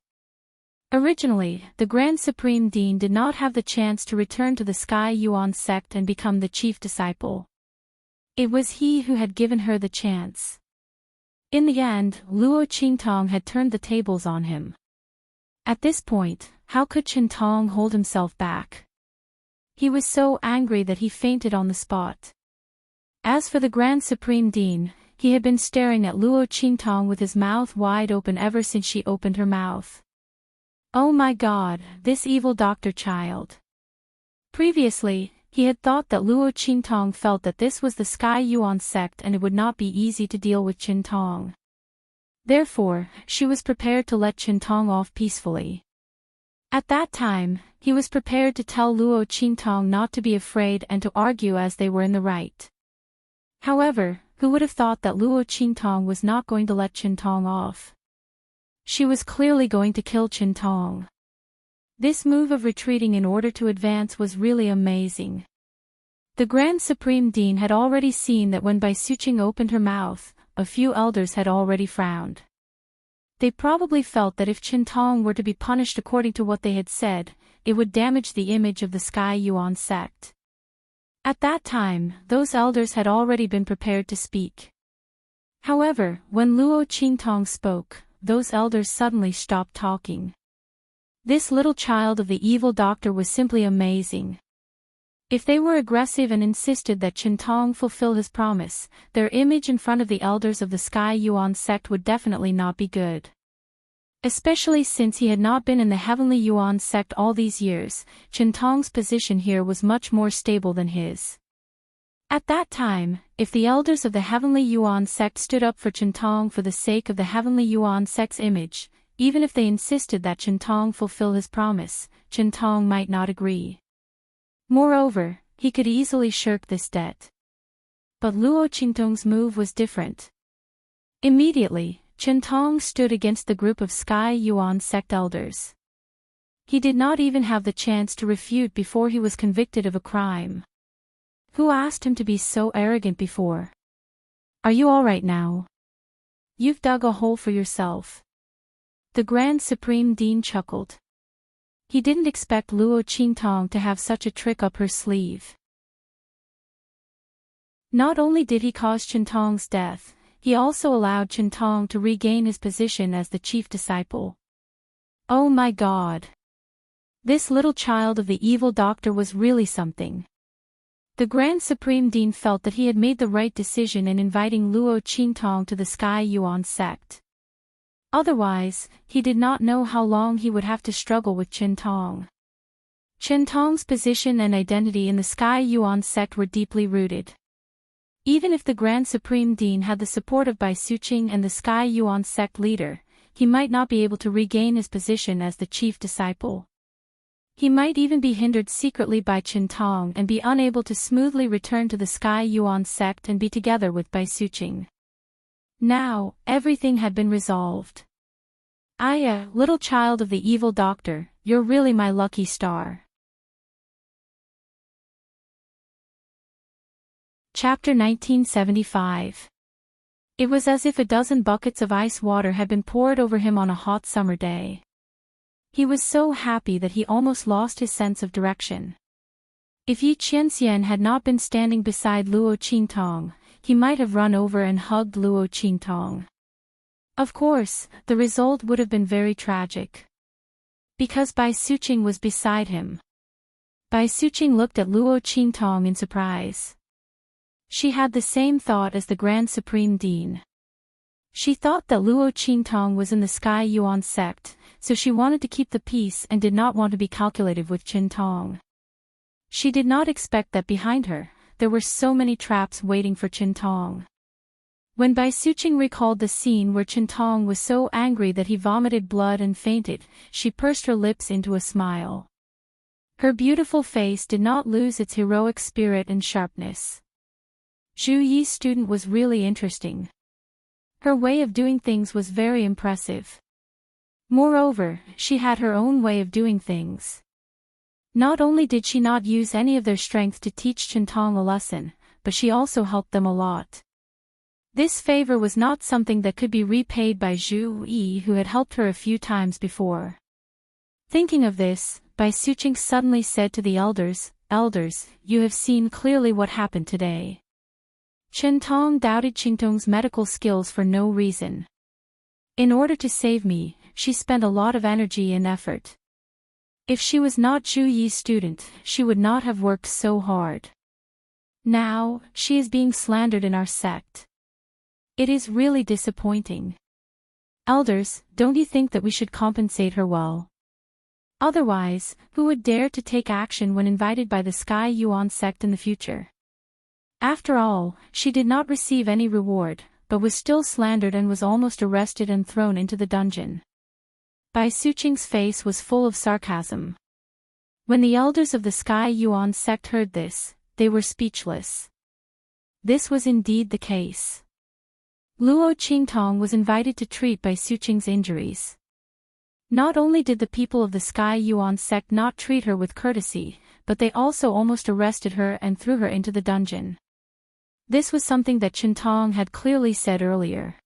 Originally, the Grand Supreme Dean did not have the chance to return to the Sky Yuan sect and become the chief disciple. It was he who had given her the chance. In the end, Luo Qingtong had turned the tables on him. At this point, how could Qingtong hold himself back? He was so angry that he fainted on the spot. As for the Grand Supreme Dean, he had been staring at Luo Qingtong with his mouth wide open ever since she opened her mouth. Oh my God, this evil doctor child. Previously, he had thought that Luo Qingtong felt that this was the Sky Yuan sect and it would not be easy to deal with Qingtong. Therefore, she was prepared to let Qingtong off peacefully. At that time, he was prepared to tell Luo Qingtong not to be afraid and to argue as they were in the right. However, who would have thought that Luo Qingtong was not going to let Qingtong off? She was clearly going to kill Qingtong. This move of retreating in order to advance was really amazing. The Grand Supreme Dean had already seen that when Bai Suqing opened her mouth, a few elders had already frowned. They probably felt that if Qingtong were to be punished according to what they had said, it would damage the image of the Sky Yuan sect. At that time, those elders had already been prepared to speak. However, when Luo Qingtong spoke, those elders suddenly stopped talking. This little child of the evil doctor was simply amazing. If they were aggressive and insisted that Qingtong fulfill his promise, their image in front of the elders of the Sky Yuan sect would definitely not be good. Especially since he had not been in the Heavenly Yuan sect all these years, Qingtong's position here was much more stable than his. At that time, if the elders of the Heavenly Yuan sect stood up for Qingtong for the sake of the Heavenly Yuan sect's image, even if they insisted that Qingtong fulfill his promise, Qingtong might not agree. Moreover, he could easily shirk this debt. But Luo Qingtong's move was different. Immediately, Qingtong stood against the group of Sky Yuan sect elders. He did not even have the chance to refute before he was convicted of a crime. Who asked him to be so arrogant before? Are you all right now? You've dug a hole for yourself. The Grand Supreme Dean chuckled. He didn't expect Luo Qingtong to have such a trick up her sleeve. Not only did he cause Qingtong's death, he also allowed Qingtong to regain his position as the chief disciple. Oh my God! This little child of the evil doctor was really something. The Grand Supreme Dean felt that he had made the right decision in inviting Luo Qingtong to the Sky Yuan sect. Otherwise, he did not know how long he would have to struggle with Qingtong. Qingtong's position and identity in the Sky Yuan sect were deeply rooted. Even if the Grand Supreme Dean had the support of Bai Suqing and the Sky Yuan sect leader, he might not be able to regain his position as the chief disciple. He might even be hindered secretly by Qingtong and be unable to smoothly return to the Sky Yuan sect and be together with Bai Suqing. Now, everything had been resolved. Aya, little child of the evil doctor, you're really my lucky star. Chapter 1975. It was as if a dozen buckets of ice water had been poured over him on a hot summer day. He was so happy that he almost lost his sense of direction. If Yi Qianxian had not been standing beside Luo Qingtong, he might have run over and hugged Luo Qingtong. Of course, the result would have been very tragic. Because Bai Suqing was beside him. Bai Suqing looked at Luo Qingtong in surprise. She had the same thought as the Grand Supreme Dean. She thought that Luo Qingtong was in the Sky Yuan sect, so she wanted to keep the peace and did not want to be calculative with Qingtong. She did not expect that behind her, there were so many traps waiting for Qingtong. When Bai Suqing recalled the scene where Qingtong was so angry that he vomited blood and fainted, she pursed her lips into a smile. Her beautiful face did not lose its heroic spirit and sharpness. Zhu Yi's student was really interesting. Her way of doing things was very impressive. Moreover, she had her own way of doing things. Not only did she not use any of their strength to teach Qingtong a lesson, but she also helped them a lot. This favor was not something that could be repaid by Zhu Yi, who had helped her a few times before. Thinking of this, Bai Suqing suddenly said to the elders, "Elders, you have seen clearly what happened today." Chen Tong doubted Qingtong's medical skills for no reason. In order to save me, she spent a lot of energy and effort. If she was not Zhu Yi's student, she would not have worked so hard. Now, she is being slandered in our sect. It is really disappointing. Elders, don't you think that we should compensate her well? Otherwise, who would dare to take action when invited by the Sky Yuan sect in the future? After all, she did not receive any reward, but was still slandered and was almost arrested and thrown into the dungeon. Bai Suqing's face was full of sarcasm. When the elders of the Sky Yuan sect heard this, they were speechless. This was indeed the case. Luo Qingtong was invited to treat Bai Suqing's injuries. Not only did the people of the Sky Yuan sect not treat her with courtesy, but they also almost arrested her and threw her into the dungeon. This was something that Chen Tong had clearly said earlier.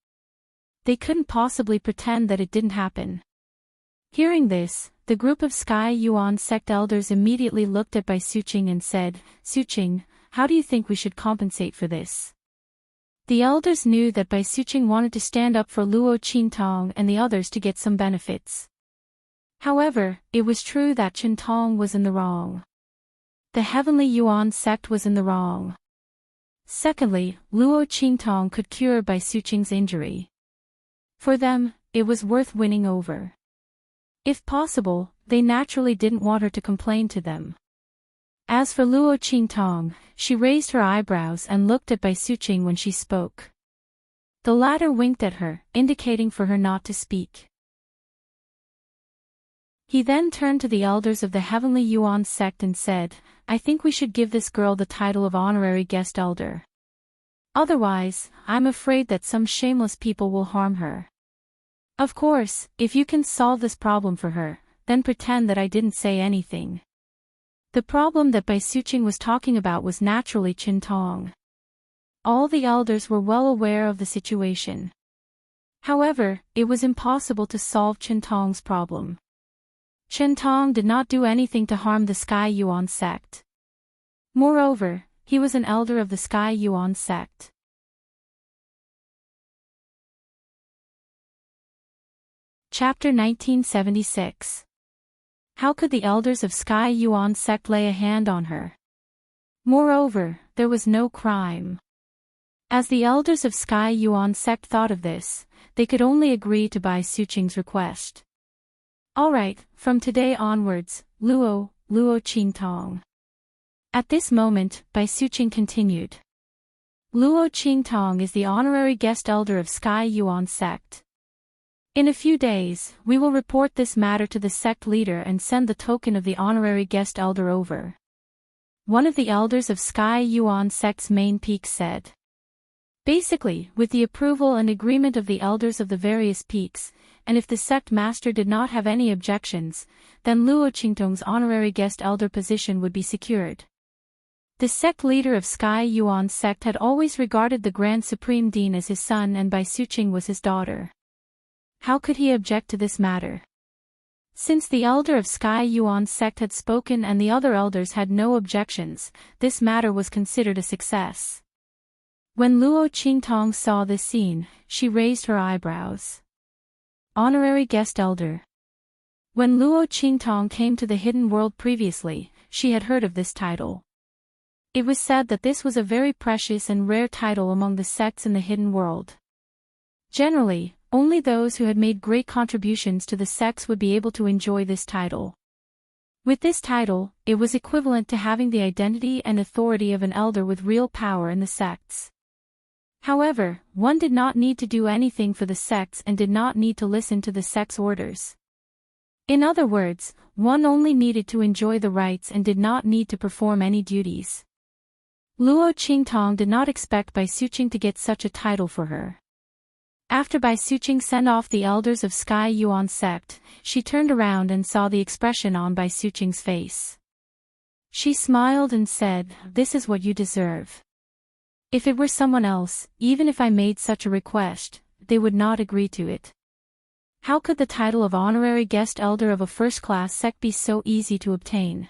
They couldn't possibly pretend that it didn't happen. Hearing this, the group of Sky Yuan sect elders immediately looked at Bai Suqing and said, "Suqing, how do you think we should compensate for this?" The elders knew that Bai Suqing wanted to stand up for Luo Qingtong and the others to get some benefits. However, it was true that Chen Tong was in the wrong. The Heavenly Yuan sect was in the wrong. Secondly, Luo Qingtong could cure Bai Suqing's injury. For them, it was worth winning over. If possible, they naturally didn't want her to complain to them. As for Luo Qingtong, she raised her eyebrows and looked at Bai Suqing when she spoke. The latter winked at her, indicating for her not to speak. He then turned to the elders of the Heavenly Yuan sect and said, "I think we should give this girl the title of honorary guest elder. Otherwise, I'm afraid that some shameless people will harm her. Of course, if you can solve this problem for her, then pretend that I didn't say anything." The problem that Bai Suqing was talking about was naturally Chen Tong. All the elders were well aware of the situation. However, it was impossible to solve Chen Tong's problem. Chen Tong did not do anything to harm the Sky Yuan sect. Moreover, he was an elder of the Sky Yuan sect. Chapter 1976. How could the elders of Sky Yuan sect lay a hand on her? Moreover, there was no crime. As the elders of Sky Yuan sect thought of this, they could only agree to Bai Suqing's request. Alright, from today onwards, Luo Qingtong. At this moment, Bai Suqing continued. Luo Qingtong is the honorary guest elder of Sky Yuan sect. In a few days, we will report this matter to the sect leader and send the token of the honorary guest elder over. One of the elders of Sky Yuan sect's main peaks said. Basically, with the approval and agreement of the elders of the various peaks, and if the sect master did not have any objections, then Luo Qingtong's honorary guest elder position would be secured. The sect leader of Sky Yuan sect had always regarded the Grand Supreme Dean as his son and Bai Suqing was his daughter. How could he object to this matter? Since the elder of Sky Yuan sect had spoken and the other elders had no objections, this matter was considered a success. When Luo Qingtong saw this scene, she raised her eyebrows. Honorary guest elder. When Luo Qingtong came to the hidden world previously, she had heard of this title. It was said that this was a very precious and rare title among the sects in the hidden world. Generally, only those who had made great contributions to the sects would be able to enjoy this title. With this title, it was equivalent to having the identity and authority of an elder with real power in the sects. However, one did not need to do anything for the sects and did not need to listen to the sect's orders. In other words, one only needed to enjoy the rites and did not need to perform any duties. Luo Qingtong did not expect Bai Suqing to get such a title for her. After Bai Suqing sent off the elders of Sky Yuan sect, she turned around and saw the expression on Bai Suqing's face. She smiled and said, "This is what you deserve." If it were someone else, even if I made such a request, they would not agree to it. How could the title of honorary guest elder of a first-class sect be so easy to obtain?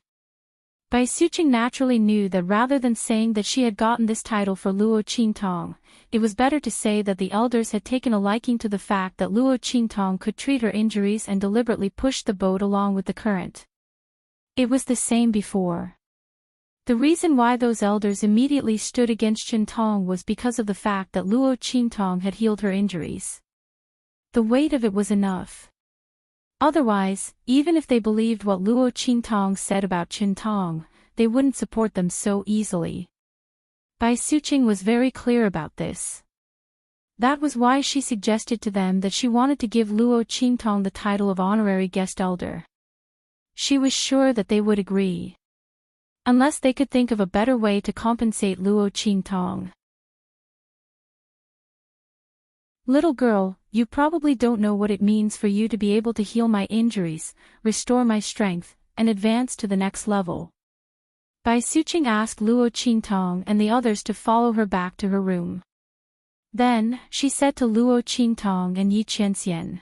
Bai Suqing naturally knew that rather than saying that she had gotten this title for Luo Qingtong, it was better to say that the elders had taken a liking to the fact that Luo Qingtong could treat her injuries and deliberately pushed the boat along with the current. It was the same before. The reason why those elders immediately stood against Qingtong was because of the fact that Luo Qingtong had healed her injuries. The weight of it was enough. Otherwise, even if they believed what Luo Qingtong said about Qingtong, they wouldn't support them so easily. Bai Suqing was very clear about this. That was why she suggested to them that she wanted to give Luo Qingtong the title of honorary guest elder. She was sure that they would agree. Unless they could think of a better way to compensate Luo Qingtong. Little girl, you probably don't know what it means for you to be able to heal my injuries, restore my strength, and advance to the next level. Bai Suqing asked Luo Qingtong and the others to follow her back to her room. Then, she said to Luo Qingtong and Yi Qianxian.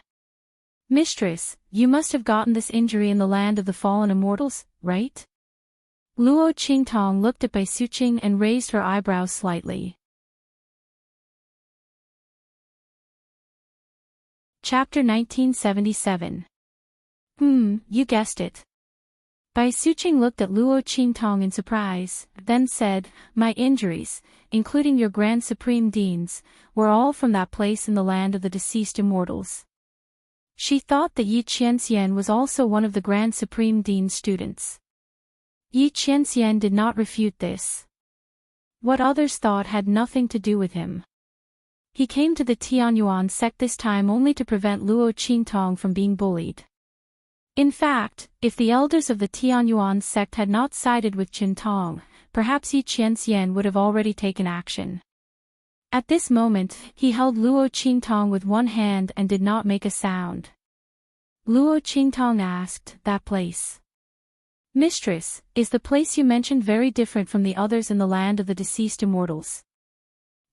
Mistress, you must have gotten this injury in the land of the fallen immortals, right? Luo Qingtong looked at Bai Suqing and raised her eyebrows slightly. Chapter 1977. You guessed it. Bai Suqing looked at Luo Qingtong in surprise, then said, my injuries, including your Grand Supreme Dean's, were all from that place in the land of the deceased immortals. She thought that Yi Qianxian was also one of the Grand Supreme Dean's students. Yi Qianxian did not refute this. What others thought had nothing to do with him. He came to the Tianyuan sect this time only to prevent Luo Qingtong from being bullied. In fact, if the elders of the Tianyuan sect had not sided with Qingtong, perhaps Yi Qianxian would have already taken action. At this moment, he held Luo Qingtong with one hand and did not make a sound. Luo Qingtong asked, that place. Mistress, is the place you mentioned very different from the others in the land of the deceased immortals?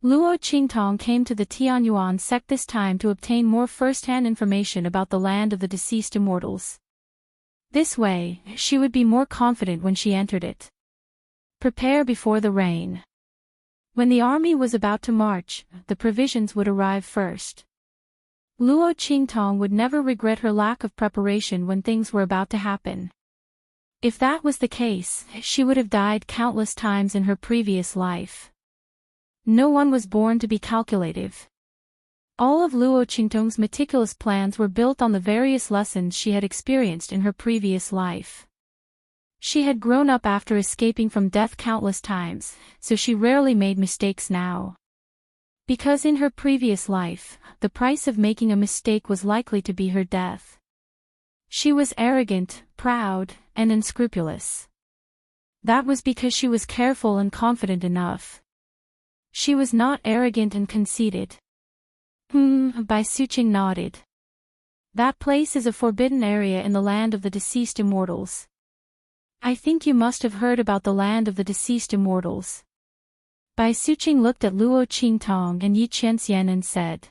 Luo Qingtong came to the Tianyuan sect this time to obtain more first-hand information about the land of the deceased immortals. This way, she would be more confident when she entered it. Prepare before the rain. When the army was about to march, the provisions would arrive first. Luo Qingtong would never regret her lack of preparation when things were about to happen. If that was the case, she would have died countless times in her previous life. No one was born to be calculative. All of Luo Qingtong's meticulous plans were built on the various lessons she had experienced in her previous life. She had grown up after escaping from death countless times, so she rarely made mistakes now. Because in her previous life, the price of making a mistake was likely to be her death. She was arrogant, proud, and unscrupulous. That was because she was careful and confident enough. She was not arrogant and conceited. Bai Suqing nodded. That place is a forbidden area in the land of the deceased immortals. I think you must have heard about the land of the deceased immortals. Bai Suqing looked at Luo Qingtong and Yi Qianxian and said.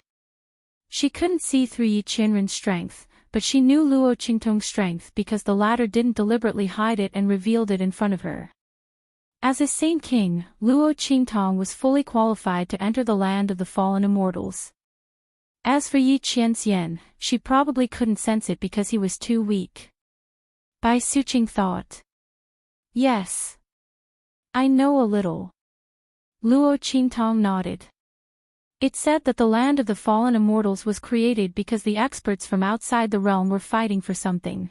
She couldn't see through Yi Qianren's strength, but she knew Luo Qingtong's strength because the latter didn't deliberately hide it and revealed it in front of her. As a Saint King, Luo Qingtong was fully qualified to enter the land of the fallen immortals. As for Yi Qianxian, she probably couldn't sense it because he was too weak. Bai Suqing thought. Yes. I know a little. Luo Qingtong nodded. It said that the land of the fallen immortals was created because the experts from outside the realm were fighting for something.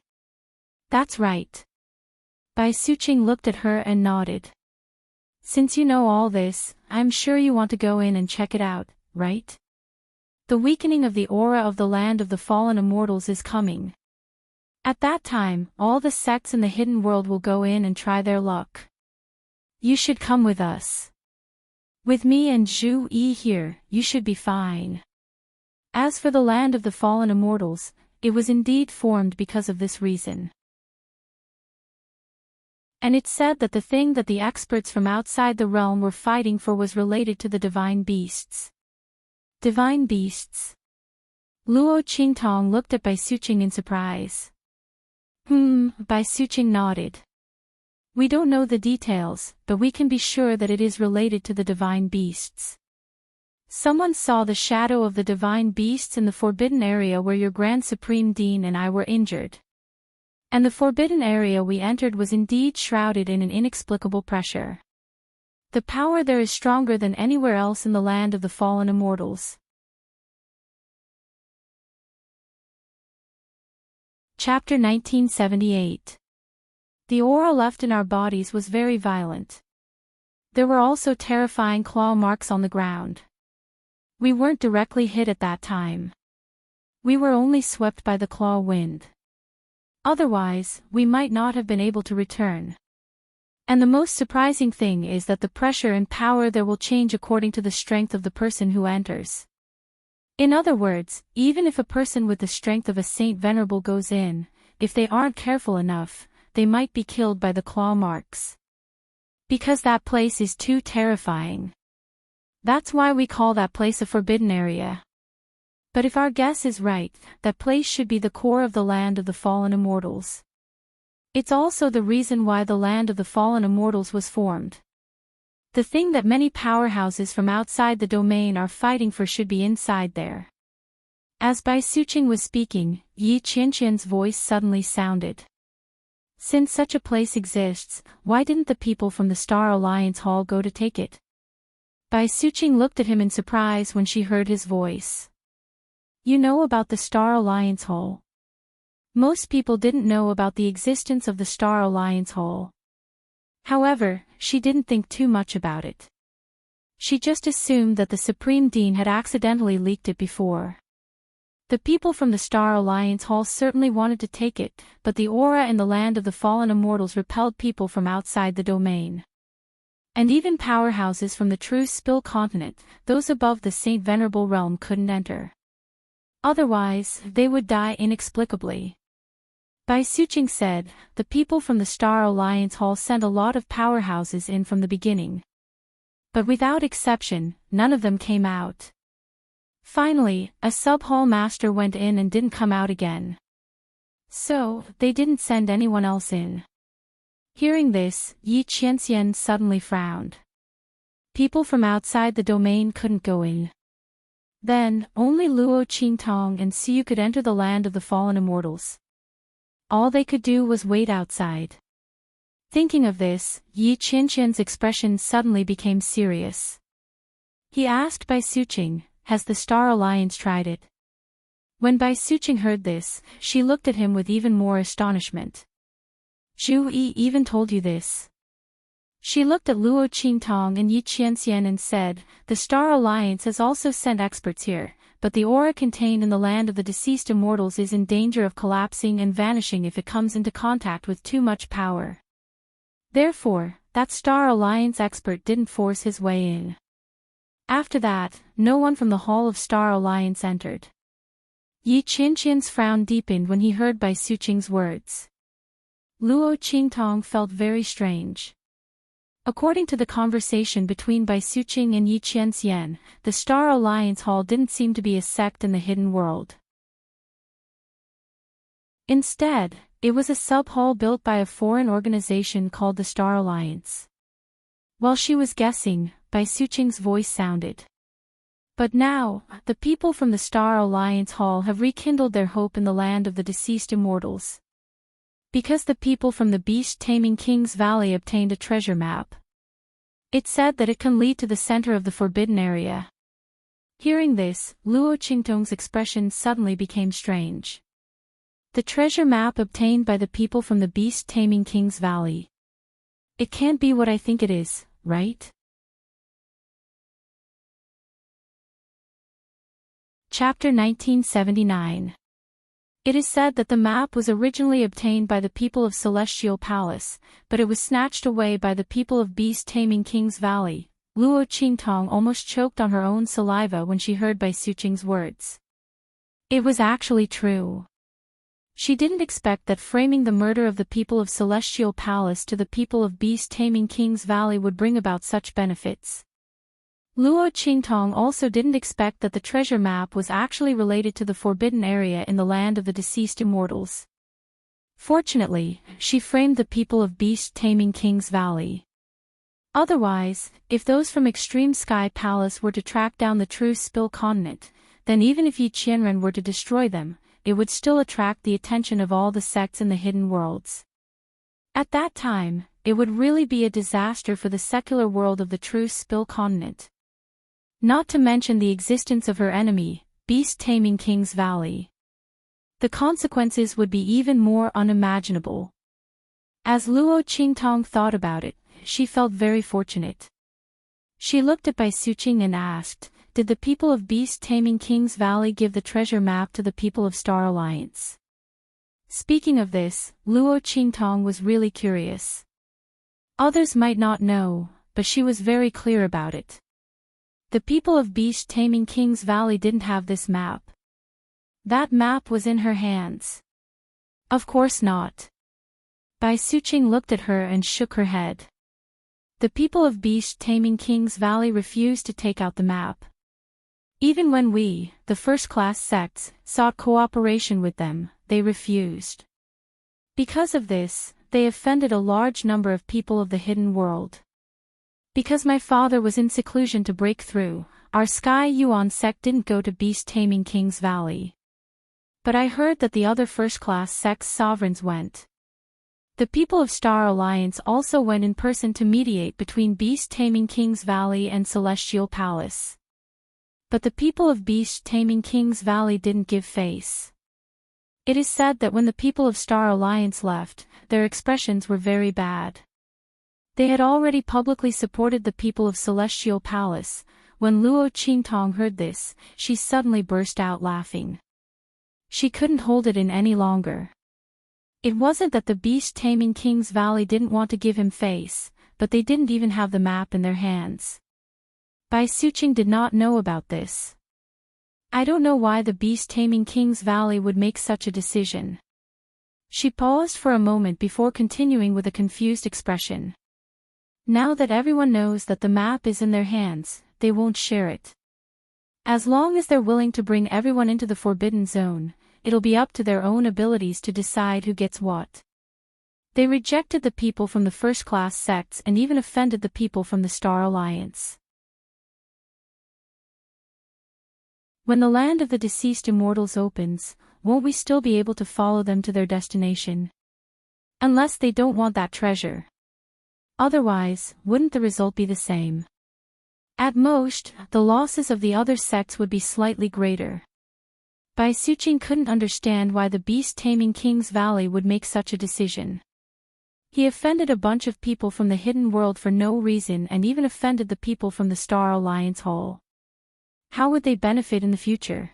That's right. Bai Suqing looked at her and nodded. Since you know all this, I'm sure you want to go in and check it out, right? The weakening of the aura of the land of the fallen immortals is coming. At that time, all the sects in the hidden world will go in and try their luck. You should come with us. With me and Zhu Yi here, you should be fine. As for the land of the fallen immortals, it was indeed formed because of this reason. And it said that the thing that the experts from outside the realm were fighting for was related to the divine beasts. Divine beasts? Luo Qingtong looked at Bai Suqing in surprise. Bai Suqing nodded. We don't know the details, but we can be sure that it is related to the divine beasts. Someone saw the shadow of the divine beasts in the forbidden area where your Grand Supreme Dean and I were injured. And the forbidden area we entered was indeed shrouded in an inexplicable pressure. The power there is stronger than anywhere else in the land of the fallen immortals. Chapter 1978. The aura left in our bodies was very violent. There were also terrifying claw marks on the ground. We weren't directly hit at that time. We were only swept by the claw wind. Otherwise, we might not have been able to return. And the most surprising thing is that the pressure and power there will change according to the strength of the person who enters. In other words, even if a person with the strength of a Saint Venerable goes in, if they aren't careful enough, they might be killed by the claw marks. Because that place is too terrifying. That's why we call that place a forbidden area. But if our guess is right, that place should be the core of the land of the fallen immortals. It's also the reason why the land of the fallen immortals was formed. The thing that many powerhouses from outside the domain are fighting for should be inside there. As Bai Suqing was speaking, Yi Qianqian's voice suddenly sounded. Since such a place exists, why didn't the people from the Star Alliance Hall go to take it? Bai Suqing looked at him in surprise when she heard his voice. You know about the Star Alliance Hall? Most people didn't know about the existence of the Star Alliance Hall. However, she didn't think too much about it. She just assumed that the Supreme Dean had accidentally leaked it before. The people from the Star Alliance Hall certainly wanted to take it, but the aura in the land of the fallen immortals repelled people from outside the domain. And even powerhouses from the true Spill continent, those above the Saint Venerable realm, couldn't enter. Otherwise, they would die inexplicably. Bai Suqing said, the people from the Star Alliance Hall sent a lot of powerhouses in from the beginning. But without exception, none of them came out. Finally, a sub-hall master went in and didn't come out again. So, they didn't send anyone else in. Hearing this, Yi Qianxian suddenly frowned. People from outside the domain couldn't go in. Then, only Luo Qingtong and Siyu could enter the land of the fallen immortals. All they could do was wait outside. Thinking of this, Yi Qianxian's expression suddenly became serious. He asked Bai Suqing, has the Star Alliance tried it? When Bai Suqing heard this, she looked at him with even more astonishment. Zhu Yi even told you this? She looked at Luo Qingtong and Yi Qianxian and said, the Star Alliance has also sent experts here, but the aura contained in the land of the deceased immortals is in danger of collapsing and vanishing if it comes into contact with too much power. Therefore, that Star Alliance expert didn't force his way in. After that, no one from the Hall of Star Alliance entered. Yi Qianqian's frown deepened when he heard Bai Suqing's words. Luo Qingtong felt very strange. According to the conversation between Bai Suqing and Yi Qianxian, the Star Alliance Hall didn't seem to be a sect in the hidden world. Instead, it was a sub-hall built by a foreign organization called the Star Alliance. While she was guessing, Bai Suqing's voice sounded. But now, the people from the Star Alliance Hall have rekindled their hope in the land of the deceased immortals. Because the people from the beast-taming King's Valley obtained a treasure map. It said that it can lead to the center of the forbidden area. Hearing this, Luo Qingtong's expression suddenly became strange. The treasure map obtained by the people from the beast-taming King's Valley. It can't be what I think it is, right? Chapter 1979. It is said that the map was originally obtained by the people of Celestial Palace, but it was snatched away by the people of beast-taming King's Valley. Luo Qingtong almost choked on her own saliva when she heard Bai Suqing's words. It was actually true. She didn't expect that framing the murder of the people of Celestial Palace to the people of beast-taming King's Valley would bring about such benefits. Luo Qingtong also didn't expect that the treasure map was actually related to the forbidden area in the land of the deceased immortals. Fortunately, she framed the people of beast-taming King's Valley. Otherwise, if those from Extreme Sky Palace were to track down the true Spill Continent, then even if Yi Qianren were to destroy them, it would still attract the attention of all the sects in the hidden worlds. At that time, it would really be a disaster for the secular world of the true Spill Continent. Not to mention the existence of her enemy, beast-taming King's Valley. The consequences would be even more unimaginable. As Luo Qingtong thought about it, she felt very fortunate. She looked at Bai Suqing and asked, "Did the people of beast-taming King's Valley give the treasure map to the people of Star Alliance?" Speaking of this, Luo Qingtong was really curious. Others might not know, but she was very clear about it. The people of beast-taming King's Valley didn't have this map. That map was in her hands. Of course not. Bai Suqing looked at her and shook her head. The people of beast-taming King's Valley refused to take out the map. Even when we, the first-class sects, sought cooperation with them, they refused. Because of this, they offended a large number of people of the hidden world. Because my father was in seclusion to break through, our Sky Yuan sect didn't go to beast-taming King's Valley. But I heard that the other first-class sects sovereigns went. The people of Star Alliance also went in person to mediate between beast-taming King's Valley and Celestial Palace. But the people of beast-taming King's Valley didn't give face. It is said that when the people of Star Alliance left, their expressions were very bad. They had already publicly supported the people of Celestial Palace. When Luo Qingtong heard this, she suddenly burst out laughing. She couldn't hold it in any longer. It wasn't that the beast-taming King's Valley didn't want to give him face, but they didn't even have the map in their hands. Bai Suqing did not know about this. I don't know why the beast-taming King's Valley would make such a decision. She paused for a moment before continuing with a confused expression. Now that everyone knows that the map is in their hands, they won't share it. As long as they're willing to bring everyone into the Forbidden Zone, it'll be up to their own abilities to decide who gets what. They rejected the people from the first-class sects and even offended the people from the Star Alliance. When the land of the deceased immortals opens, won't we still be able to follow them to their destination? Unless they don't want that treasure. Otherwise, wouldn't the result be the same? At most, the losses of the other sects would be slightly greater. Bai Suqing couldn't understand why the beast-taming King's Valley would make such a decision. He offended a bunch of people from the hidden world for no reason and even offended the people from the Star Alliance whole. How would they benefit in the future?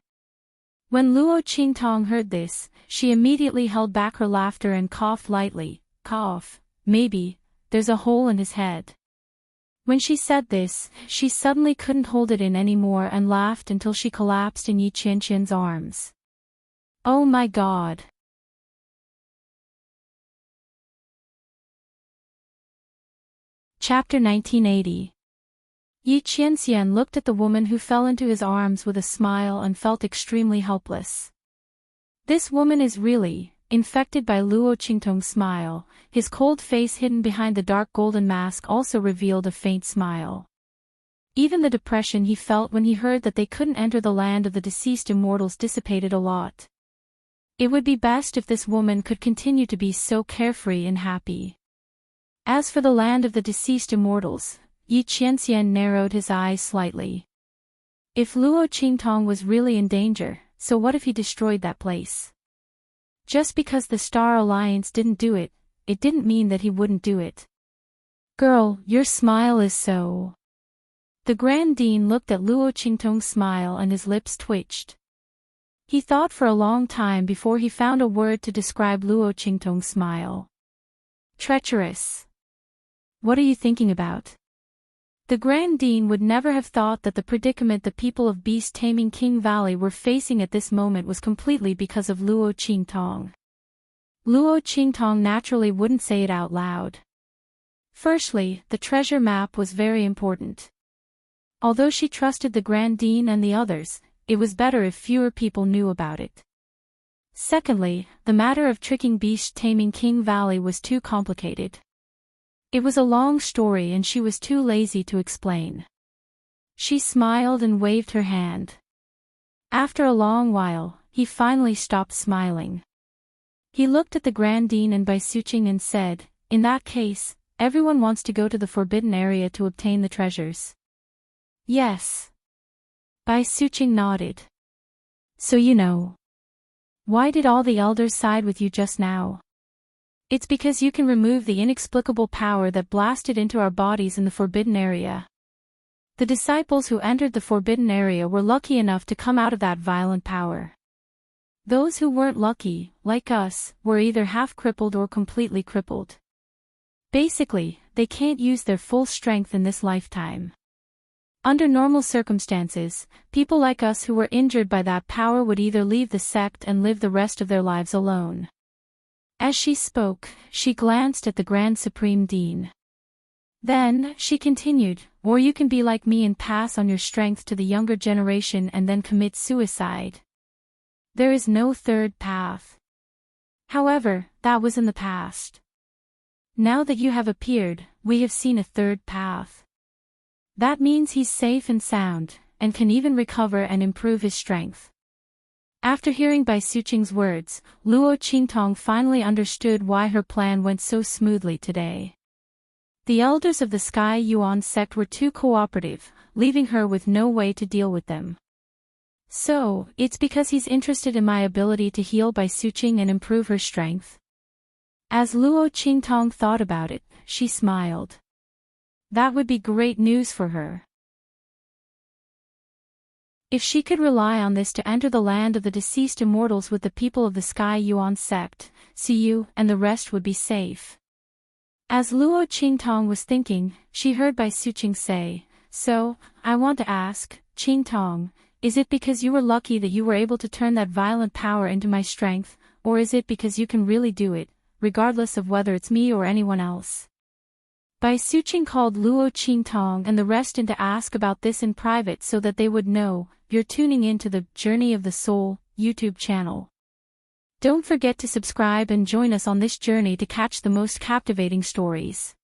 When Luo Qingtong heard this, she immediately held back her laughter and coughed lightly. Cough, maybe, there's a hole in his head. When she said this, she suddenly couldn't hold it in anymore and laughed until she collapsed in Yi Qianqian's arms. Oh my God! Chapter 1980. Yi Qianxian looked at the woman who fell into his arms with a smile and felt extremely helpless. This woman is really infected by Luo Qingtong's smile. His cold face hidden behind the dark golden mask also revealed a faint smile. Even the depression he felt when he heard that they couldn't enter the land of the deceased immortals dissipated a lot. It would be best if this woman could continue to be so carefree and happy. As for the land of the deceased immortals, Yi Qianxian narrowed his eyes slightly. If Luo Qingtong was really in danger, so what if he destroyed that place? Just because the Star Alliance didn't do it, it didn't mean that he wouldn't do it. Girl, your smile is so... The Grand Dean looked at Luo Qingtong's smile and his lips twitched. He thought for a long time before he found a word to describe Luo Qingtong's smile. Treacherous. What are you thinking about? The Grand Dean would never have thought that the predicament the people of beast-taming King Valley were facing at this moment was completely because of Luo Qingtong. Luo Qingtong naturally wouldn't say it out loud. Firstly, the treasure map was very important. Although she trusted the Grand Dean and the others, it was better if fewer people knew about it. Secondly, the matter of tricking beast taming King Valley was too complicated. It was a long story and she was too lazy to explain. She smiled and waved her hand. After a long while, he finally stopped smiling. He looked at the Grand Dean and Bai Suqing and said, "In that case, everyone wants to go to the forbidden area to obtain the treasures." "Yes." Bai Suqing nodded. "So you know. Why did all the elders side with you just now? It's because you can remove the inexplicable power that blasted into our bodies in the forbidden area. The disciples who entered the forbidden area were lucky enough to come out of that violent power. Those who weren't lucky, like us, were either half-crippled or completely crippled. Basically, they can't use their full strength in this lifetime. Under normal circumstances, people like us who were injured by that power would either leave the sect and live the rest of their lives alone." As she spoke, she glanced at the Grand Supreme Dean. Then, she continued, "Or you can be like me and pass on your strength to the younger generation and then commit suicide. There is no third path. However, that was in the past. Now that you have appeared, we have seen a third path. That means he's safe and sound, and can even recover and improve his strength." After hearing Bai Suqing's words, Luo Qingtong finally understood why her plan went so smoothly today. The elders of the Sky Yuan sect were too cooperative, leaving her with no way to deal with them. "So, it's because he's interested in my ability to heal Bai Suqing and improve her strength?" As Luo Qingtong thought about it, she smiled. That would be great news for her. If she could rely on this to enter the land of the deceased immortals with the people of the Sky Yuan sect, Siyu and the rest would be safe. As Luo Qingtong was thinking, she heard Bai Suqing say, "So, I want to ask, Qingtong, is it because you were lucky that you were able to turn that violent power into my strength, or is it because you can really do it, regardless of whether it's me or anyone else?" Bai Suqing called Luo Qingtong and the rest in to ask about this in private so that they would know. You're tuning in to the Journey of the Soul YouTube channel. Don't forget to subscribe and join us on this journey to catch the most captivating stories.